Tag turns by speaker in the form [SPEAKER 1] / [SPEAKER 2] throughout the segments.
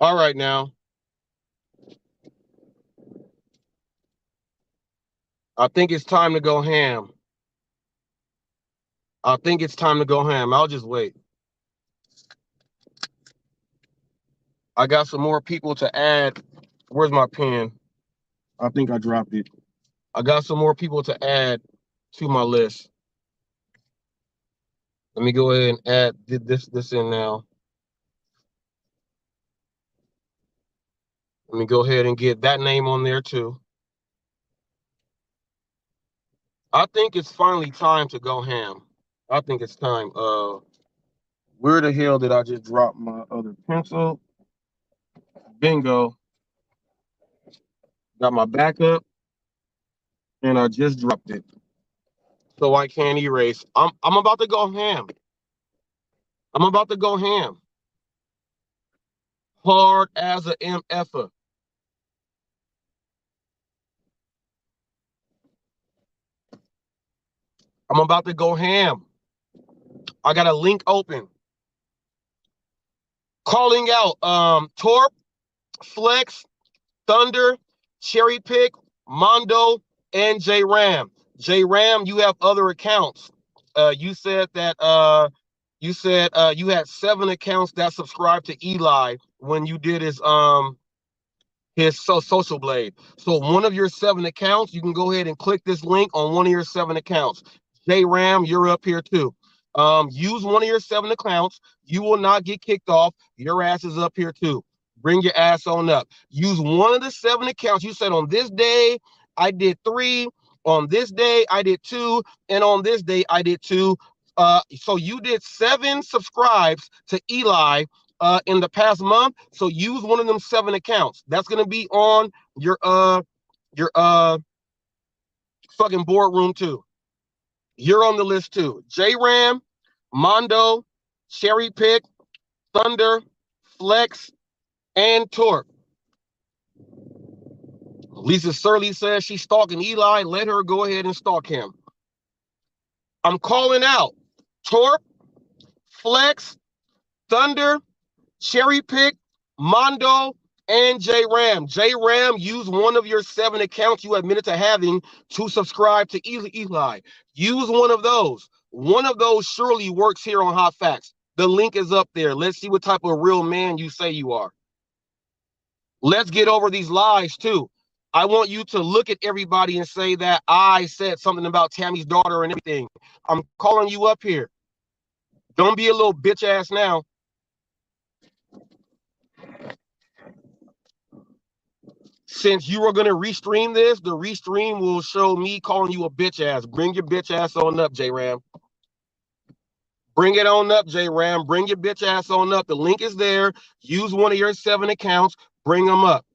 [SPEAKER 1] All right, now. I think it's time to go ham. I think it's time to go ham. I'll just wait. I got some more people to add. Where's my pen? I think I dropped it. I got some more people to add to my list. Let me go ahead and add this in now. Let me go ahead and get that name on there too. I think it's finally time to go ham. I think it's time. Where the hell did I just drop my other pencil? Bingo. Got my backup, and I just dropped it. So I can't erase. I'm about to go ham. I'm about to go ham. Hard as a MFer. I'm about to go ham. I got a link open. Calling out Torp, Flex, Thunder, Cherry Pick, Mondo, and J Ram. J Ram, you have other accounts. You said that you had 7 accounts that subscribed to Eli when you did his social blade. So one of your 7 accounts, you can go ahead and click this link on one of your 7 accounts. J Ram, you're up here too. Use one of your 7 accounts. You will not get kicked off. Your ass is up here too. Bring your ass on up. Use one of the 7 accounts. You said on this day I did 3. On this day I did 2, and on this day I did 2. So you did 7 subscribes to Eli in the past month. So use one of them 7 accounts. That's gonna be on your fucking boardroom too. You're on the list too. J Ram, Mondo, Cherry Pick, Thunder, Flex, and Torp. Lisa Surly says she's stalking Eli. Let her go ahead and stalk him. I'm calling out Torp, Flex, Thunder, Cherry Pick, Mondo, and J Ram. J Ram, use one of your 7 accounts you admitted to having to subscribe to Eli. Use one of those. One of those surely works here on Hot Facts. The link is up there. Let's see what type of real man you say you are. Let's get over these lies too. I want you to look at everybody and say that I said something about Tammy's daughter and everything. I'm calling you up here. Don't be a little bitch ass now. Since you are going to restream this, the restream will show me calling you a bitch ass. Bring your bitch ass on up, J-Ram. Bring it on up, J-Ram. Bring your bitch ass on up. The link is there. Use one of your 7 accounts. Bring them up.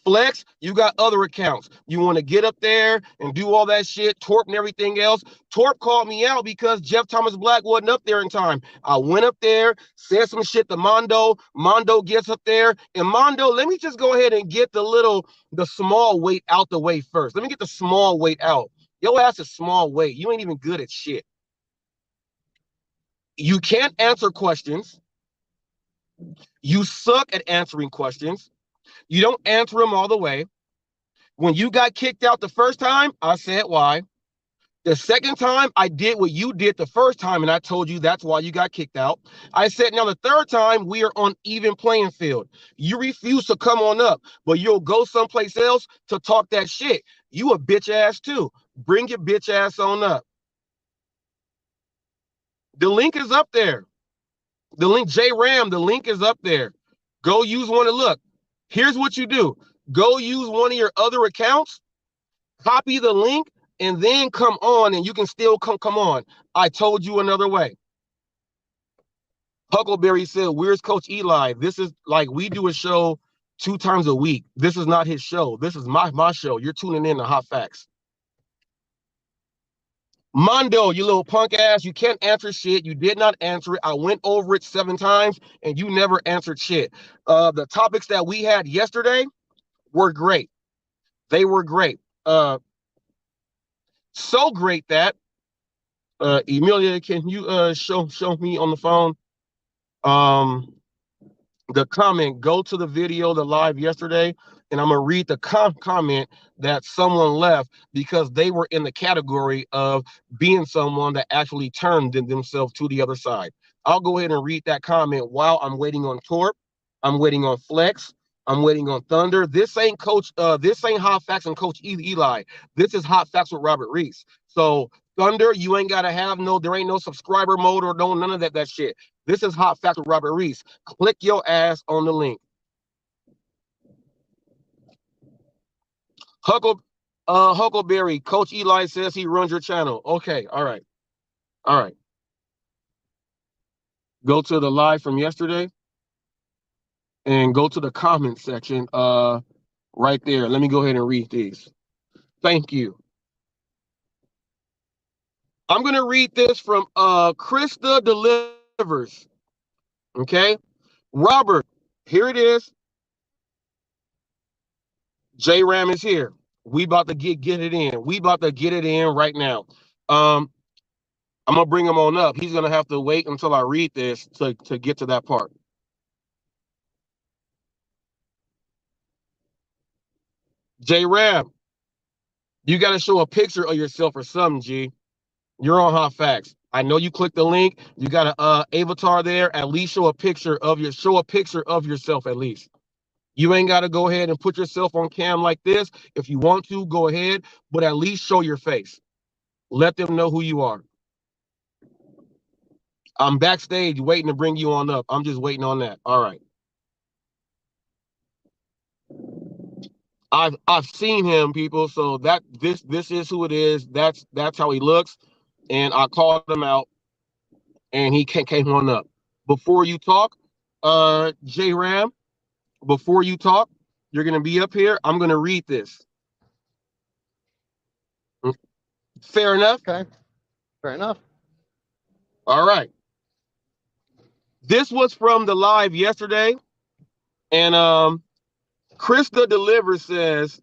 [SPEAKER 1] Flex, you got other accounts. You want to get up there and do all that shit, Torp and everything else. Torp called me out because Jeff Thomas Black wasn't up there in time. I went up there, said some shit to Mondo. Mondo gets up there. And Mondo, let me just go ahead and get the small weight out the way first. Let me get the small weight out. Your ass is small weight. You ain't even good at shit. You can't answer questions. You suck at answering questions. You don't answer them all the way. When you got kicked out the first time, I said why. The second time, I did what you did the first time, and I told you that's why you got kicked out. I said, now the third time, we are on even playing field. You refuse to come on up, but you'll go someplace else to talk that shit. You a bitch ass too. Bring your bitch ass on up. The link is up there. The link, J-Ram, the link is up there. Go use one to look. Here's what you do. Go use one of your other accounts, copy the link, and then come on, and you can still come on. I told you another way. Huckleberry said, where's Coach Eli? This is like we do a show 2 times a week. This is not his show. This is my show. You're tuning in to Hot Facts. Mondo, you little punk ass, you can't answer shit. You did not answer it. I went over it 7 times, and you never answered shit. The topics that we had yesterday were great. They were great. So great that Emilia, can you show me on the phone the comment, go to the video, the live yesterday, and I'm gonna read the comment that someone left because they were in the category of being someone that actually turned themselves to the other side. I'll go ahead and read that comment while I'm waiting on Torp. I'm waiting on Flex. I'm waiting on Thunder. This ain't Coach. This ain't Hot Facts and Coach Eli. This is Hot Facts with Robert Reese. So Thunder, you ain't gotta have no. There ain't no subscriber mode or no none of that shit. This is Hot Facts with Robert Reese. Click your ass on the link. Huckleberry, Coach Eli says he runs your channel. Okay, all right. All right. Go to the live from yesterday and go to the comment section right there. Let me go ahead and read these. Thank you. I'm going to read this from Krista Delivers. Okay. Robert, here it is. J Ram is here. We about to get it in. We about to get it in right now. I'm gonna bring him on up. He's gonna have to wait until I read this to get to that part. J Ram, you gotta show a picture of yourself or something, G. You're on Hot Facts. I know you clicked the link. You got a avatar there. At least show a picture of yourself at least. You ain't got to go ahead and put yourself on cam like this. If you want to, go ahead, but at least show your face. Let them know who you are. I'm backstage waiting to bring you on up. I'm just waiting on that. All right. I've seen him, people. So that this is who it is. That's how he looks. And I called him out, and he came on up. Before you talk, J Ram, before you talk, you're gonna be up here. I'm gonna read this. Fair enough?
[SPEAKER 2] Okay. Fair enough.
[SPEAKER 1] All right. This was from the live yesterday. And Krista Deliver says,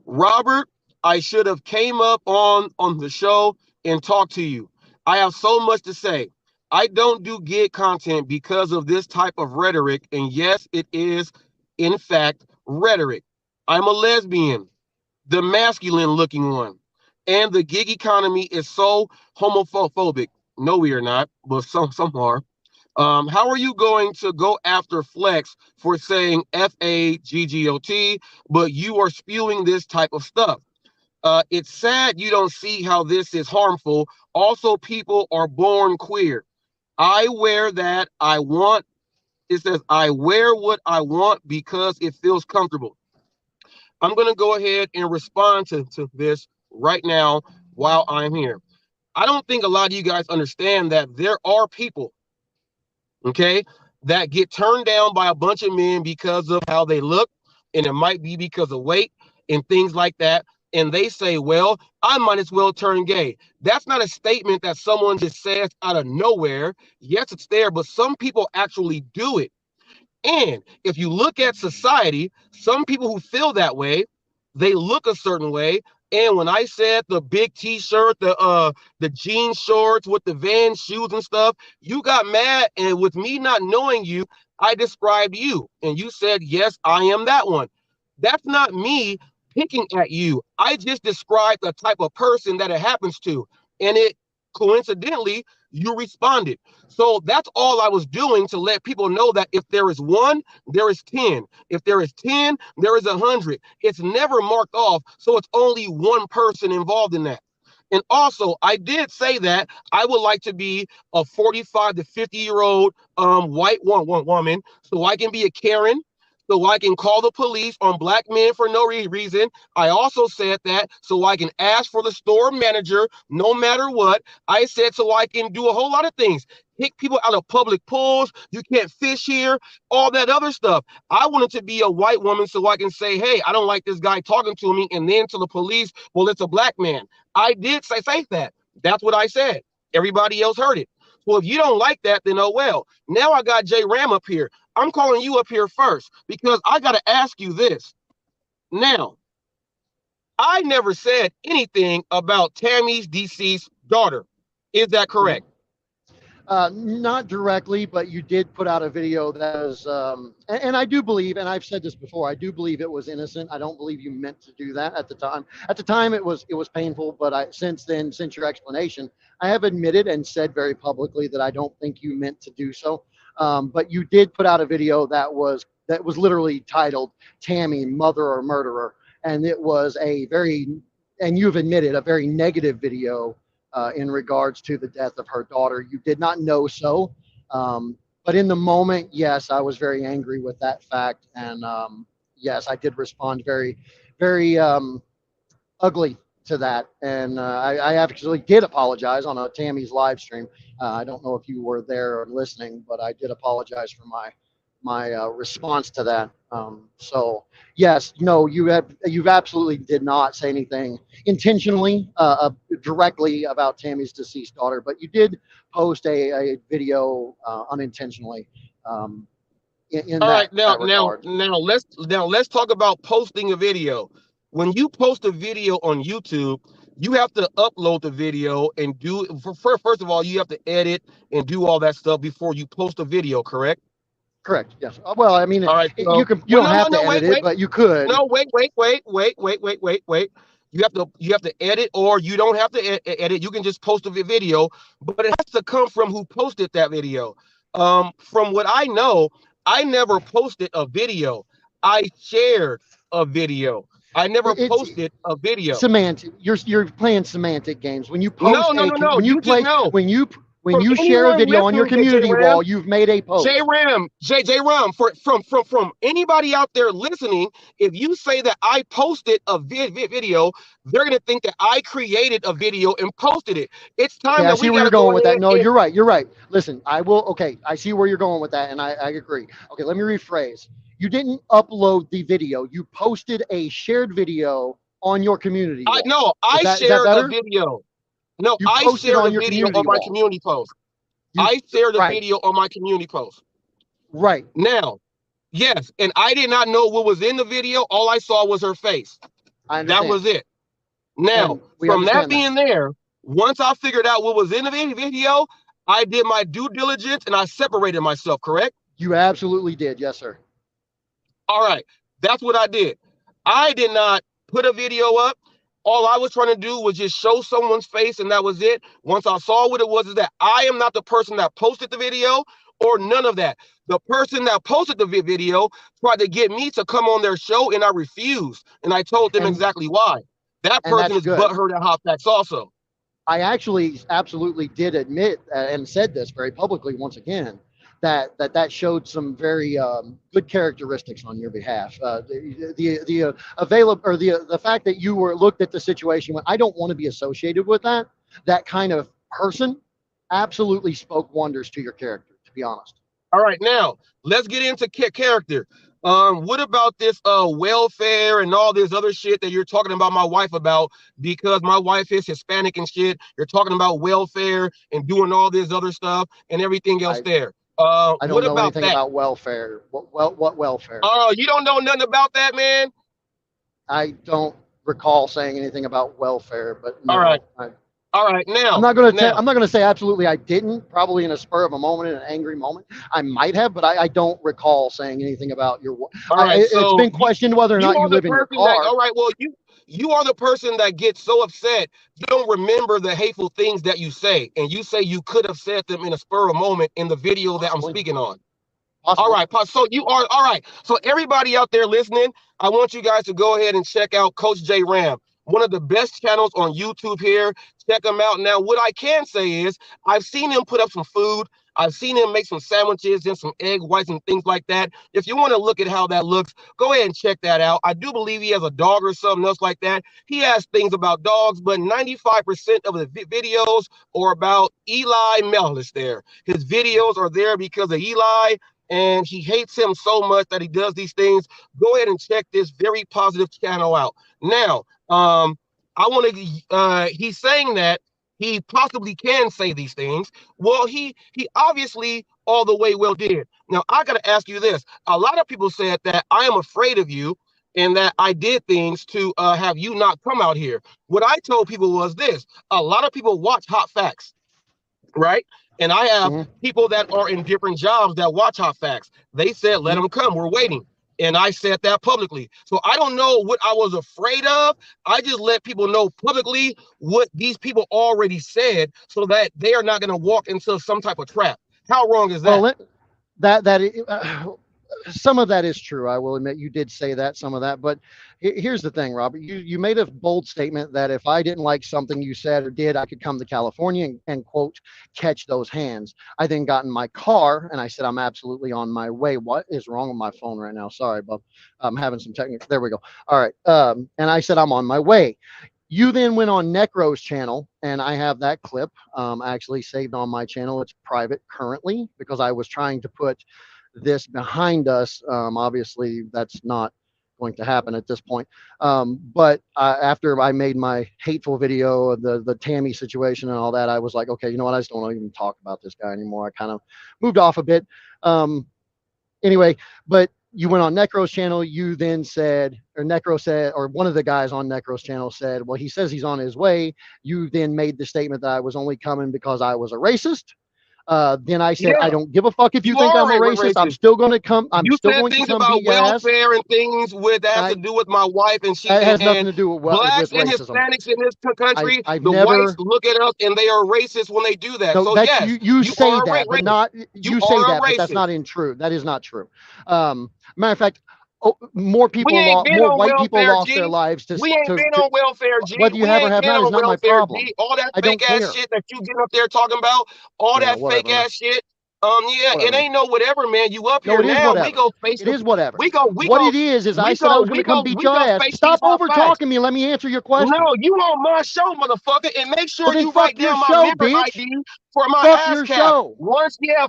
[SPEAKER 1] Robert, I should have came up on the show and talked to you. I have so much to say. I don't do gig content because of this type of rhetoric. And yes, it is, in fact, rhetoric. I'm a lesbian, the masculine looking one. And the gig economy is so homophobic. No, we are not, but some are. How are you going to go after Flex for saying FAGGOT, but you are spewing this type of stuff? It's sad you don't see how this is harmful. Also, people are born queer. I wear that I want. It says, I wear what I want because it feels comfortable. I'm going to go ahead and respond to this right now while I'm here. I don't think a lot of you guys understand that there are people, okay, that get turned down by a bunch of men because of how they look, and it might be because of weight and things like that. And they say, well, I might as well turn gay. That's not a statement that someone just says out of nowhere. Yes, it's there, but some people actually do it. And if you look at society, some people who feel that way, they look a certain way. And when I said the big t-shirt, the jean shorts with the Van shoes and stuff, you got mad. And with me not knowing you, I described you. And you said, yes, I am that one. That's not me picking at you. I just described the type of person that it happens to. And it coincidentally, you responded. So that's all I was doing to let people know that if there is one, there is 10. If there is 10, there is 100. It's never marked off, so it's only one person involved in that. And also, I did say that I would like to be a 45 to 50-year-old white woman so I can be a Karen, so I can call the police on black men for no reason. I also said that so I can ask for the store manager no matter what. I said so I can do a whole lot of things. Kick people out of public pools. You can't fish here, all that other stuff. I wanted to be a white woman so I can say, hey, I don't like this guy talking to me. And then to the police, well, it's a black man. I did say that. That's what I said. Everybody else heard it. Well, if you don't like that, then oh well. Now I got J Ram up here. I'm calling you up here first because I got to ask you this. Now, I never said anything about Tammy's deceased daughter. Is that correct?
[SPEAKER 2] Not directly, but you did put out a video that was, and I do believe, and I've said this before, I do believe it was innocent. I don't believe you meant to do that at the time. At the time, it was painful, but since then, since your explanation, I have admitted and said very publicly that I don't think you meant to do so. But you did put out a video that was literally titled "Tammy, Mother or Murderer," and it was a very, and you've admitted, a very negative video in regards to the death of her daughter. You did not know so. But in the moment, yes, I was very angry with that fact. And yes, I did respond very, very ugly to that. And I actually did apologize on a Tammy's live stream. I don't know if you were there or listening, but I did apologize for my response to that. So yes, no, you've absolutely did not say anything intentionally directly about Tammy's deceased daughter, but you did post a video unintentionally in
[SPEAKER 1] All right,
[SPEAKER 2] that regard.
[SPEAKER 1] let's talk about posting a video. When you post a video on YouTube, you have to upload the video and first of all, you have to edit and do all that stuff before you post a video, correct?
[SPEAKER 2] Correct. Yes. Well, I mean,
[SPEAKER 1] All right,
[SPEAKER 2] you
[SPEAKER 1] so
[SPEAKER 2] can. You
[SPEAKER 1] well,
[SPEAKER 2] don't have to edit it, but you could.
[SPEAKER 1] no, wait. You have to edit, or you don't have to edit. You can just post a video, but it has to come from who posted that video. From what I know, I never posted a video. I shared a video. I never
[SPEAKER 2] It's
[SPEAKER 1] posted a video.
[SPEAKER 2] semantic. You're playing semantic games. When you
[SPEAKER 1] No,
[SPEAKER 2] post
[SPEAKER 1] no,
[SPEAKER 2] a
[SPEAKER 1] no, no.
[SPEAKER 2] when you
[SPEAKER 1] You just
[SPEAKER 2] play
[SPEAKER 1] know.
[SPEAKER 2] when
[SPEAKER 1] From
[SPEAKER 2] you share a
[SPEAKER 1] anyone
[SPEAKER 2] video on your
[SPEAKER 1] listening, J
[SPEAKER 2] community
[SPEAKER 1] Ram,
[SPEAKER 2] wall, you've made a
[SPEAKER 1] J
[SPEAKER 2] post.
[SPEAKER 1] Ram, J Ram, from anybody out there listening, if you say that I posted a video, they're gonna think that I created a video and posted it. It's
[SPEAKER 2] Okay,
[SPEAKER 1] time
[SPEAKER 2] I
[SPEAKER 1] that
[SPEAKER 2] see
[SPEAKER 1] we
[SPEAKER 2] where you're
[SPEAKER 1] gotta
[SPEAKER 2] going
[SPEAKER 1] go
[SPEAKER 2] with that.
[SPEAKER 1] ahead
[SPEAKER 2] No,
[SPEAKER 1] and
[SPEAKER 2] you're right. You're right. Listen, I will. Okay, I see where you're going with that, and I agree. Okay, let me rephrase. You didn't upload the video. You posted a shared video on your community
[SPEAKER 1] I
[SPEAKER 2] wall.
[SPEAKER 1] no,
[SPEAKER 2] Is
[SPEAKER 1] I
[SPEAKER 2] that
[SPEAKER 1] shared a
[SPEAKER 2] better?
[SPEAKER 1] video. No,
[SPEAKER 2] You
[SPEAKER 1] I
[SPEAKER 2] posted
[SPEAKER 1] shared a
[SPEAKER 2] on your
[SPEAKER 1] video on
[SPEAKER 2] community
[SPEAKER 1] my
[SPEAKER 2] wall.
[SPEAKER 1] community post.
[SPEAKER 2] You
[SPEAKER 1] I shared a
[SPEAKER 2] right,
[SPEAKER 1] video on my community post.
[SPEAKER 2] right.
[SPEAKER 1] Now, yes, and I did not know what was in the video. All I saw was her face.
[SPEAKER 2] I
[SPEAKER 1] That
[SPEAKER 2] understand,
[SPEAKER 1] was it. Now,
[SPEAKER 2] and we
[SPEAKER 1] from that
[SPEAKER 2] understand that.
[SPEAKER 1] being there, once I figured out what was in the video, I did my due diligence and I separated myself, correct?
[SPEAKER 2] You absolutely did. Yes, sir.
[SPEAKER 1] All right. That's what I did. I did not put a video up. All I was trying to do was just show someone's face, and that was it. Once I saw what it was, is that I am not the person that posted the video or none of that. The person that posted the video tried to get me to come on their show, and I refused. And I told them
[SPEAKER 2] And
[SPEAKER 1] exactly why. That person
[SPEAKER 2] that's
[SPEAKER 1] is
[SPEAKER 2] good.
[SPEAKER 1] butthurt at HotFacts also.
[SPEAKER 2] I actually absolutely did admit and said this very publicly once again that showed some very good characteristics on your behalf. The available or the fact that you were looked at the situation when I don't want to be associated with that kind of person absolutely spoke wonders to your character. To be honest.
[SPEAKER 1] All right, now let's get into character. What about this welfare and all this other shit that you're talking about my wife about because my wife is Hispanic and shit? You're talking about welfare and doing all this other stuff and everything else
[SPEAKER 2] I
[SPEAKER 1] there.
[SPEAKER 2] I don't
[SPEAKER 1] What
[SPEAKER 2] know
[SPEAKER 1] about
[SPEAKER 2] anything
[SPEAKER 1] that?
[SPEAKER 2] about welfare. What welfare?
[SPEAKER 1] Oh, you don't know nothing about that, man?
[SPEAKER 2] I don't recall saying anything about welfare, but
[SPEAKER 1] All right,
[SPEAKER 2] no.
[SPEAKER 1] all right.
[SPEAKER 2] I'm
[SPEAKER 1] Now,
[SPEAKER 2] not going to.
[SPEAKER 1] now,
[SPEAKER 2] I'm not going to say absolutely I didn't. Probably in a spur of a moment, in an angry moment, I might have, but I don't recall saying anything about your.
[SPEAKER 1] all right.
[SPEAKER 2] It's
[SPEAKER 1] So
[SPEAKER 2] been questioned whether or
[SPEAKER 1] you
[SPEAKER 2] not you
[SPEAKER 1] are the
[SPEAKER 2] live in your
[SPEAKER 1] person that.
[SPEAKER 2] car.
[SPEAKER 1] All right. Well, you are the person that gets so upset you don't remember the hateful things that you say, and you say you could have said them in a spur of a moment in the video that I'm
[SPEAKER 2] Possibly,
[SPEAKER 1] speaking on. All
[SPEAKER 2] possibly.
[SPEAKER 1] right, so you are all right. So everybody out there listening, I want you guys to go ahead and check out Coach J Ram, one of the best channels on YouTube here. Check him out. Now, what I can say is I've seen him put up some food. I've seen him make some sandwiches and some egg whites and things like that. If you want to look at how that looks, go ahead and check that out. I do believe he has a dog or something else like that. He has things about dogs, but 95% of the videos are about Eli Mellis there. His videos are there because of Eli, and he hates him so much that he does these things. Go ahead and check this very positive channel out. Now, I want to. He's saying that he possibly can say these things. Well, he obviously all the way well did. Now, I got to ask you this: a lot of people said that I am afraid of you, and that I did things to have you not come out here. What I told people was this: a lot of people watch Hot Facts, right? And I have people that are in different jobs that watch HotFacts. They said, let them come. We're waiting. And I said that publicly. So I don't know what I was afraid of. I just let people know publicly what these people already said so that they are not going to walk into some type of trap. How wrong is that?
[SPEAKER 2] Well, some of that is true. I will admit you did say that, some of that. But here's the thing, Robert. You made a bold statement that if I didn't like something you said or did, I could come to California and quote, catch those hands. I then got in my car and I said, I'm absolutely on my way. What is wrong with my phone right now? Sorry, Bob. I'm having some technical. There we go. All right. And I said, I'm on my way. You then went on Necro's channel, and I have that clip actually saved on my channel. It's private currently because I was trying to put this behind us. Obviously, that's not going to happen at this point. But after I made my hateful video of the Tammy situation and all that, I was like, okay, you know what? I just don't want to even talk about this guy anymore. I kind of moved off a bit. Anyway, but you went on Necro's channel. You then said, or Necro said, or one of the guys on Necro's channel said, well, he says he's on his way. You then made the statement that I was only coming because I was a racist. Then I said, I don't give a fuck if you think I'm a racist. I'm still going to come. I'm still going to come beat your ass.
[SPEAKER 1] You said things about welfare and things with that have to do with my wife, and she
[SPEAKER 2] that has nothing to do with
[SPEAKER 1] blacks
[SPEAKER 2] with
[SPEAKER 1] and
[SPEAKER 2] racism.
[SPEAKER 1] Hispanics in this country.
[SPEAKER 2] I've
[SPEAKER 1] the
[SPEAKER 2] never,
[SPEAKER 1] whites look at us and they are racist when they do that.
[SPEAKER 2] No,
[SPEAKER 1] so
[SPEAKER 2] that's,
[SPEAKER 1] yes,
[SPEAKER 2] you say that, but not you say that, but that's
[SPEAKER 1] racist.
[SPEAKER 2] not true. That is not true. Matter of fact, more people,
[SPEAKER 1] more
[SPEAKER 2] white people lost their lives to.
[SPEAKER 1] We ain't been on welfare, G.
[SPEAKER 2] Whether you have or have not is not my problem.
[SPEAKER 1] G. All that fake ass shit that you get up there talking about, all that fake ass shit. It ain't no whatever, man. You up here now? We go face.
[SPEAKER 2] It is whatever.
[SPEAKER 1] We go.
[SPEAKER 2] It is I said I was going to come beat your ass. Stop over talking me. Let me answer your question.
[SPEAKER 1] No, you on my show, motherfucker, and make sure you write down my member ID for my ass cap.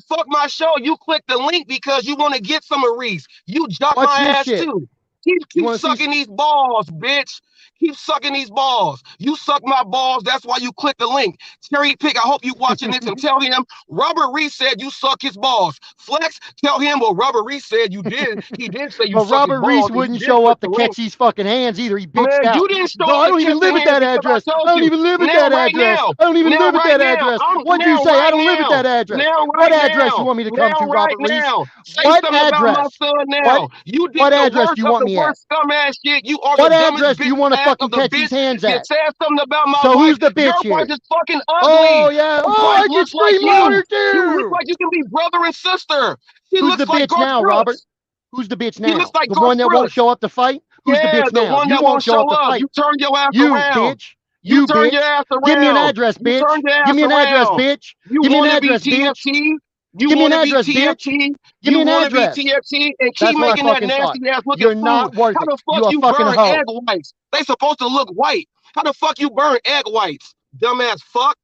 [SPEAKER 1] Fuck my show. You click the link because you want to get some of Reese. You jock my ass too. Keep sucking these balls, bitch. Keep sucking these balls. You suck my balls. That's why you click the link. Cherry Pick, I hope you watching this and tell him Robert Reese said you suck his balls. Flex, tell him what Robert Reese said you did. He did say you suck
[SPEAKER 2] Robert
[SPEAKER 1] his balls.
[SPEAKER 2] Reese wouldn't show up to catch these fucking hands either. He bitched out.
[SPEAKER 1] You didn't show
[SPEAKER 2] up. I don't even live at that address. I don't even live at that address. I don't even live at that address. What'd you say? I don't live at that address. What address you want me to come to, Robert Reese? What address? What address do you want me at?
[SPEAKER 1] Dumbass shit. You are
[SPEAKER 2] what address do you want to fucking catch these hands at?
[SPEAKER 1] Said something about my
[SPEAKER 2] so
[SPEAKER 1] wife.
[SPEAKER 2] Who's the bitch
[SPEAKER 1] Your
[SPEAKER 2] here?
[SPEAKER 1] Wife is fucking ugly.
[SPEAKER 2] Oh yeah. I can scream louder too.
[SPEAKER 1] You look like you can be brother and sister.
[SPEAKER 2] Who's the bitch now, Robert? Who's the bitch now?
[SPEAKER 1] Looks like
[SPEAKER 2] the one that won't show up to fight? Who's the bitch now?
[SPEAKER 1] The one that won't show up to fight. You turn your ass around.
[SPEAKER 2] Bitch. You turn
[SPEAKER 1] your ass around.
[SPEAKER 2] Give me an address, bitch. Give me an address, bitch. Give me an address, bitch. Give me an address, bitch. Give me an address.
[SPEAKER 1] TFT and keep making that nasty ass looking
[SPEAKER 2] You're not worth it.
[SPEAKER 1] How the fuck you burn egg whites? They supposed to look white. How the fuck you burn egg whites? Dumbass fuck.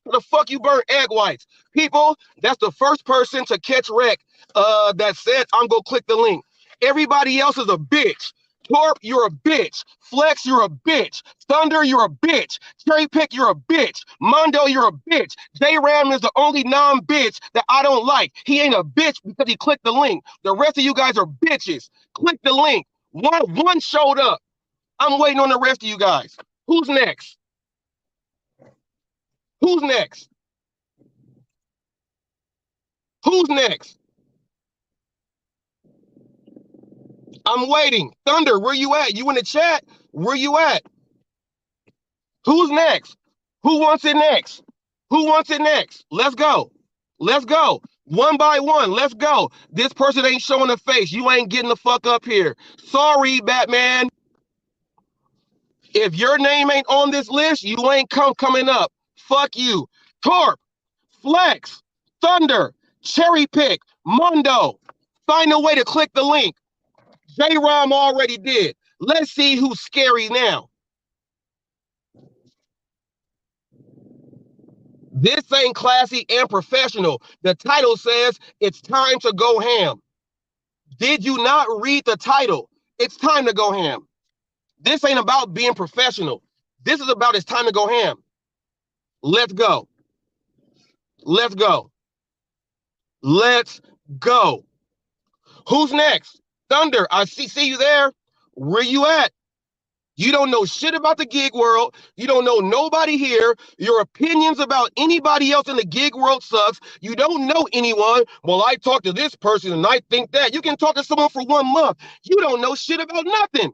[SPEAKER 1] How the fuck you burn egg whites? People, that's the first person to catch wreck that said, I'm gonna click the link. Everybody else is a bitch. Torp, you're a bitch. Flex, you're a bitch. Thunder, you're a bitch. Cherry Pick, you're a bitch. Mondo, you're a bitch. J-Ram is the only non-bitch that I don't like. He ain't a bitch because he clicked the link. The rest of you guys are bitches. Click the link. One showed up. I'm waiting on the rest of you guys. Who's next? Who's next? Who's next? I'm waiting. Thunder, where you at? You in the chat? Where you at? Who's next? Who wants it next? Who wants it next? Let's go. Let's go. One by one. Let's go. This person ain't showing a face. You ain't getting the fuck up here. Sorry, Batman. If your name ain't on this list, you ain't coming up. Fuck you. Torp, Flex, Thunder, Cherry Pick, Mondo. Find a way to click the link. J-Rom already did. Let's see who's scary now. This ain't classy and professional. The title says it's time to go ham. Did you not read the title? It's time to go ham. This ain't about being professional. This is about it's time to go ham. Let's go. Let's go. Let's go. Who's next? Thunder, I see you there. Where you at? You don't know shit about the gig world. You don't know nobody here. Your opinions about anybody else in the gig world sucks. You don't know anyone. Well, I talked to this person and I think that. You can talk to someone for 1 month. You don't know shit about nothing.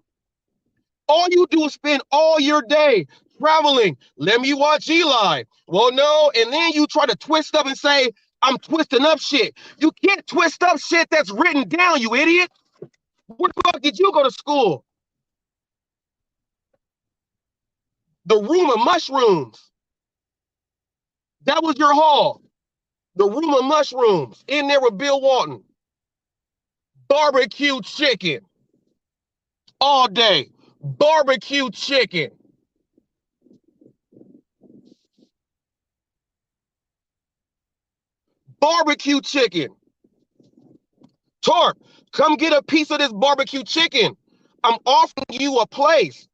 [SPEAKER 1] All you do is spend all your day traveling. Let me watch Eli. Well, no. And then you try to twist up and say, I'm twisting up shit. You can't twist up shit that's written down, you idiot. Where the fuck did you go to school? The room of mushrooms. That was your hall. The room of mushrooms. In there with Bill Walton. Barbecue chicken. All day. Barbecue chicken. Barbecue chicken. Torp, come get a piece of this barbecue chicken. I'm offering you a place.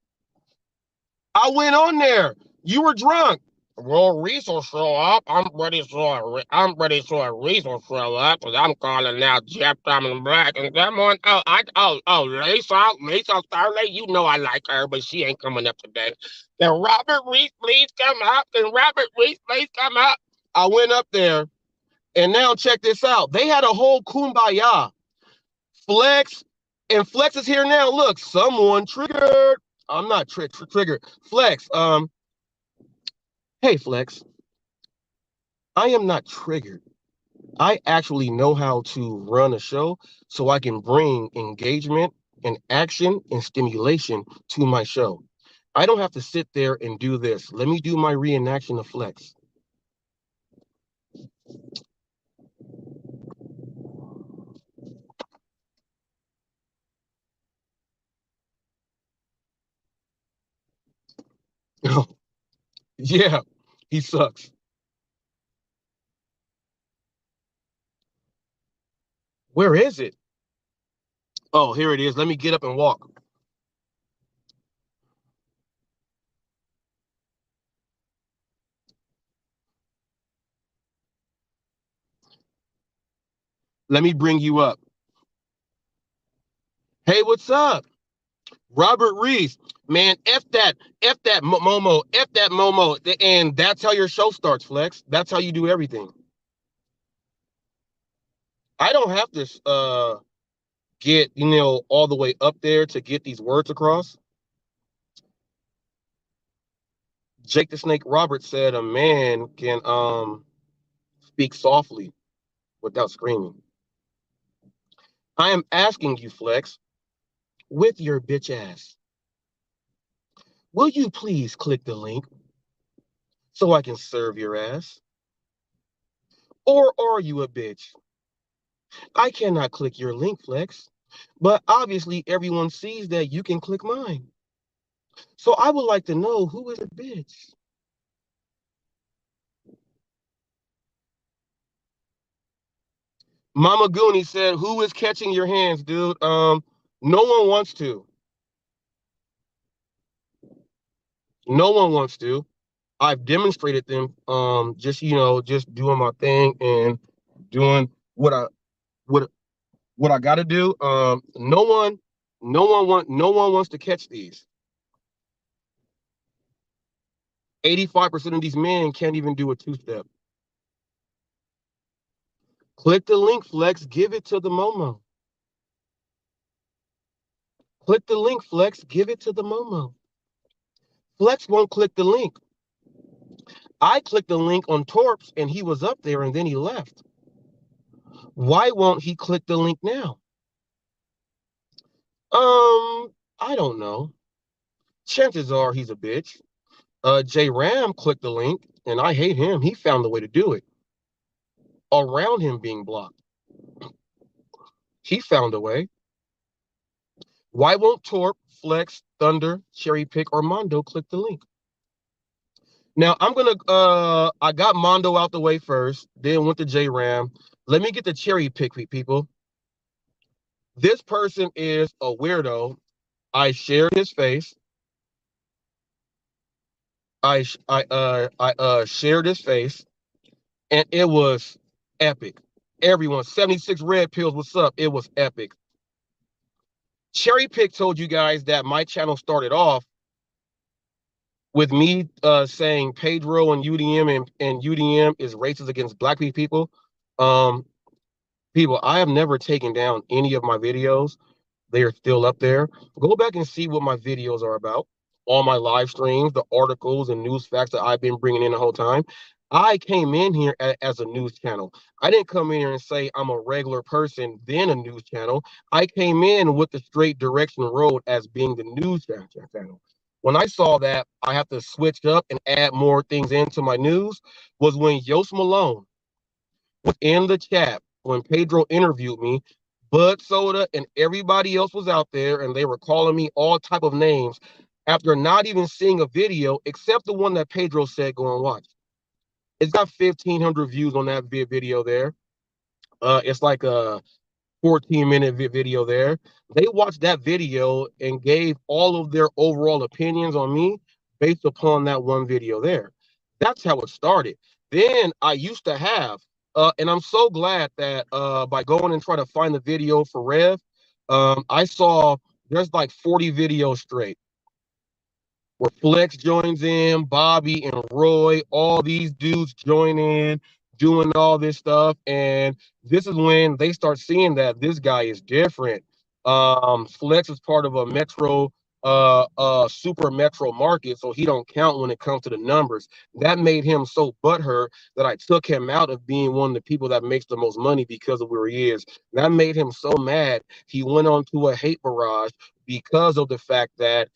[SPEAKER 1] I went on there. You were drunk. Well, Reese will show up. I'm ready for Reese will show up. Cause I'm calling now Jeff Diamond Black and come on. Reese Starlight. You know I like her, but she ain't coming up today. Can Robert Reese please come up? Can Robert Reese please come up? I went up there, and now check this out. They had a whole kumbaya. Flex, and Flex is here now. Look, someone triggered. I'm not triggered. Flex, hey Flex, I am not triggered. I actually know how to run a show so I can bring engagement and action and stimulation to my show. I don't have to sit there and do this. Let me do my reenaction of Flex. Yeah, he sucks. Where is it? Oh, here it is. Let me get up and walk. Let me bring you up. Hey, what's up? Robert Reese, man, F that Momo, F that Momo. And that's how your show starts, Flex. That's how you do everything. I don't have to get, all the way up there to get these words across. Jake the Snake Roberts said a man can speak softly without screaming. I am asking you, Flex, with your bitch ass, will you please click the link so I can serve your ass? Or are you a bitch? I cannot click your link, Flex, but obviously everyone sees that you can click mine. So I would like to know who is a bitch. Mama Goonie said, who is catching your hands, dude? No one wants to. No one wants to. I've demonstrated them just doing my thing and doing what what I gotta do. No one wants to catch these. 85% of these men can't even do a two-step. Click the link, Flex. Give it to the Momo. Click the link, Flex. Give it to the Momo. Flex won't click the link. I clicked the link on Torps and he was up there and then he left. Why won't he click the link now? I don't know. Chances are he's a bitch. J Ram clicked the link and I hate him. He found the way to do it around him being blocked. He found a way. Why won't Torp, Flex, Thunder, Cherry Pick, or Mondo click the link? Now I'm gonna I got Mondo out the way first, then went to J Ram. Let me get the Cherry Pick, people. This person is a weirdo. I shared his face. I shared his face, and it was epic. Everyone, 76 red pills. What's up? It was epic. Cherry Pick told you guys that my channel started off. with me saying Pedro and UDM and UDM is racist against black people. Um, People, I have never taken down any of my videos. They are still up there. Go back and see what my videos are about. All my live streams, the articles and news facts that I've been bringing in the whole time. I came in here as a news channel. I didn't come in here and say I'm a regular person, then a news channel. I came in with the straight direction road as being the news channel. When I saw that I have to switch up and add more things into my news was when Yost Malone was in the chat when Pedro interviewed me. Bud Soda and everybody else was out there, and they were calling me all type of names after not even seeing a video except the one that Pedro said go and watch. It's got 1,500 views on that video there. It's like a 14-minute video there. They watched that video and gave all of their overall opinions on me based upon that one video there. That's how it started. Then I used to have, and I'm so glad that by going and trying to find the video for Rev, I saw there's like 40 videos straight where Flex joins in, Bobby and Roy, all these dudes join in, doing all this stuff. And this is when they start seeing that this guy is different. Flex is part of a metro, super metro market, so he don't count when it comes to the numbers. That made him so butthurt that I took him out of being one of the people that makes the most money because of where he is. That made him so mad. He went on to a hate barrage because of the fact that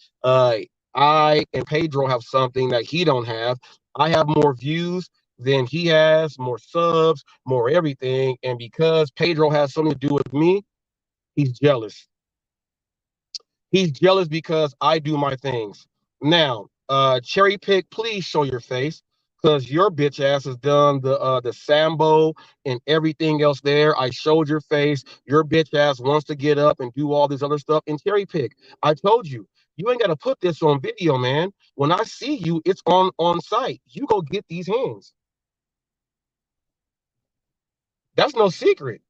[SPEAKER 1] I and Pedro have something that he don't have. I have more views than he has, more subs, more everything. And because Pedro has something to do with me, he's jealous. He's jealous because I do my things. Now, Cherry Pick, please show your face because your bitch ass has done the Sambo and everything else there. I showed your face. Your bitch ass wants to get up and do all this other stuff. And Cherry Pick, I told you, you ain't got to put this on video, man. When I see you, it's on site. You go get these hands. That's no secret.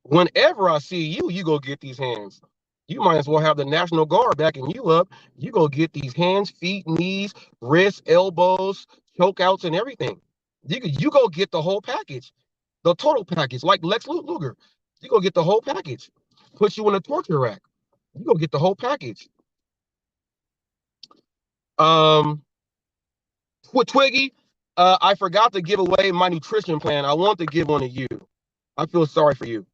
[SPEAKER 1] Whenever I see you, you go get these hands. You might as well have the National Guard backing you up. You go get these hands, feet, knees, wrists, elbows, chokeouts, and everything. You go get the whole package, the total package, like Lex Luger. You go get the whole package. Put you in a torture rack. You go get the whole package. Twiggy, I forgot to give away my nutrition plan. I want to give one to you. I feel sorry for you.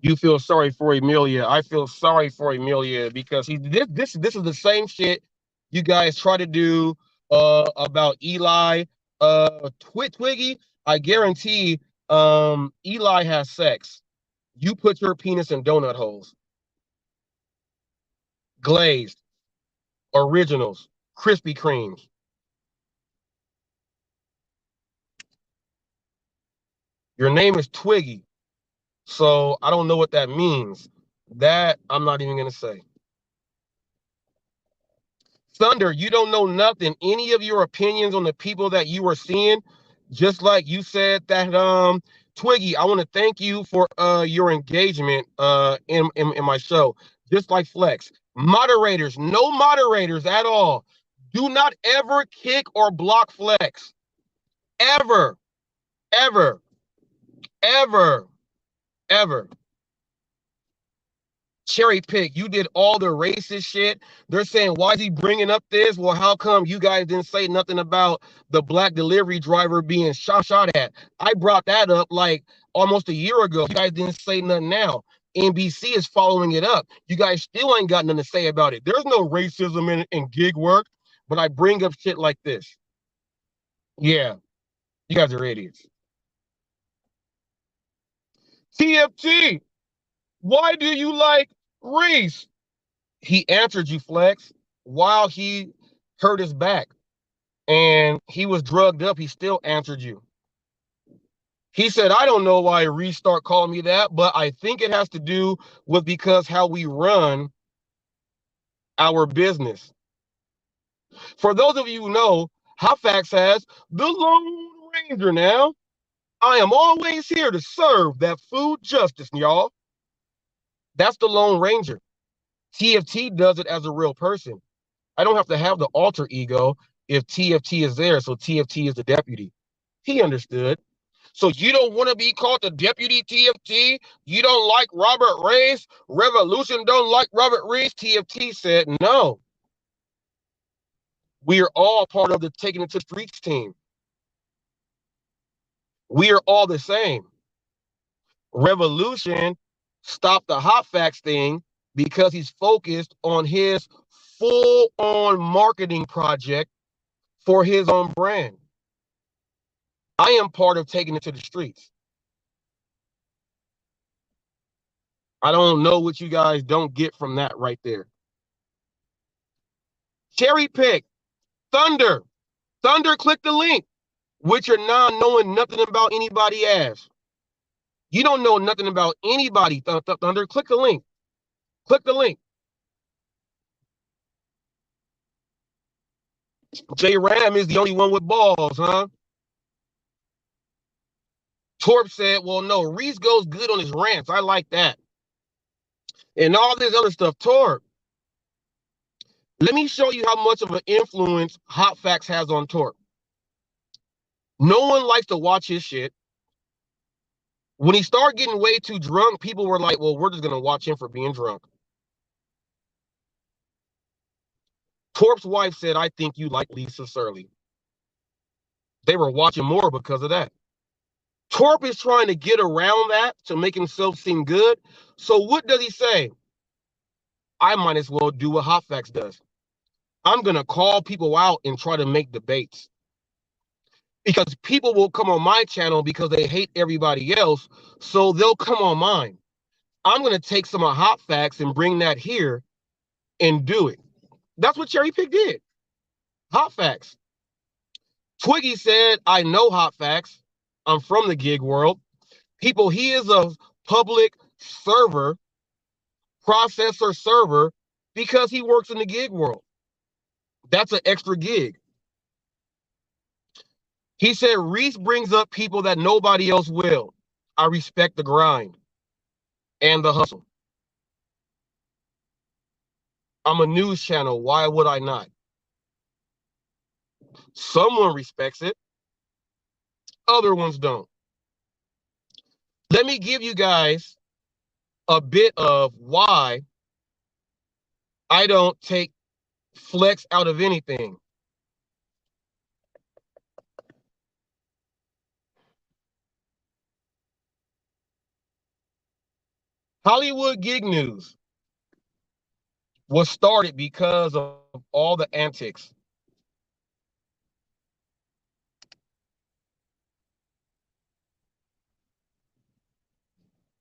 [SPEAKER 1] You feel sorry for Emilia. I feel sorry for Emilia because this is the same shit you guys try to do about Eli. Twiggy, I guarantee Eli has sex. You put your penis in donut holes. Glazed, originals, Krispy Kremes. Your name is Twiggy. So I don't know what that means. That I'm not even gonna say. Thunder, you don't know nothing. Any of your opinions on the people that you are seeing, just like you said that Twiggy, I want to thank you for your engagement in my show. Just like Flex. Moderators, no moderators at all. Do not ever kick or block Flex. Ever, ever, ever, ever. Cherry Pick, you did all the racist shit. They're saying, why is he bringing up this? Well, how come you guys didn't say nothing about the black delivery driver being shot at? I brought that up like almost a year ago. You guys didn't say nothing now. NBC is following it up. You guys still ain't got nothing to say about it. There's no racism in gig work, but I bring up shit like this. Yeah, you guys are idiots. TFT, why do you like Reese? He answered you, Flex, while he hurt his back and he was drugged up. He still answered you. He said, I don't know why Reese start calling me that, but I think it has to do with because how we run our business. For those of you who know, HotFacts has the Lone Ranger now. I am always here to serve that food justice, y'all. That's the Lone Ranger. TFT does it as a real person. I don't have to have the alter ego if TFT is there. So TFT is the deputy. He understood. So you don't want to be called the deputy TFT? You don't like Robert Reis? Revolution don't like Robert Reis? TFT said, no. We are all part of the Taking It to the Streets team. We are all the same. Revolution stopped the HotFacts thing because he's focused on his full-on marketing project for his own brand. I am part of Taking It to the Streets. I don't know what you guys don't get from that right there. Cherry pick. Thunder. Thunder, click the link, which you're not knowing nothing about anybody as. You don't know nothing about anybody, Thunder. Click the link. Click the link. J Ram is the only one with balls, huh? Torp said, well, no, Reese goes good on his rants. I like that. And all this other stuff. Torp, let me show you how much of an influence HotFacts has on Torp. No one likes to watch his shit. When he started getting way too drunk, people were like, well, we're just going to watch him for being drunk. Torp's wife said, I think you like Lisa Surley. They were watching more because of that. Torp is trying to get around that to make himself seem good. So what does he say? I might as well do what HotFacts does. I'm going to call people out and try to make debates. Because people will come on my channel because they hate everybody else. So they'll come on mine. I'm going to take some of HotFacts and bring that here and do it. That's what Cherry Pick did. HotFacts. Twiggy said, I know HotFacts. I'm from the gig world. People, he is a public server, processor server, because he works in the gig world. That's an extra gig. He said, Reese brings up people that nobody else will. I respect the grind and the hustle. I'm a news channel. Why would I not? Someone respects it. Other ones don't. Let me give you guys a bit of why I don't take flex out of anything. Hollywood Gig News was started because of all the antics.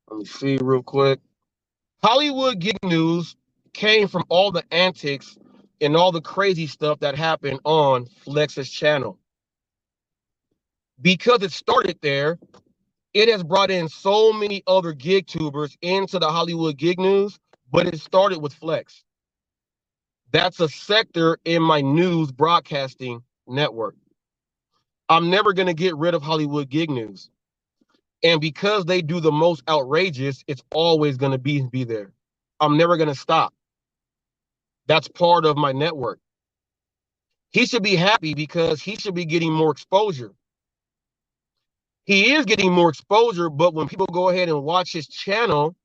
[SPEAKER 1] Let me see real quick. Hollywood Gig News came from all the antics and all the crazy stuff that happened on Flex's channel. Because it started there, it has brought in so many other gig tubers into the Hollywood Gig News, but it started with Flex. That's a sector in my news broadcasting network. I'm never going to get rid of Hollywood Gig News. And because they do the most outrageous, it's always going to be there. I'm never going to stop. That's part of my network. He should be happy because he should be getting more exposure. He is getting more exposure, but when people go ahead and watch his channel,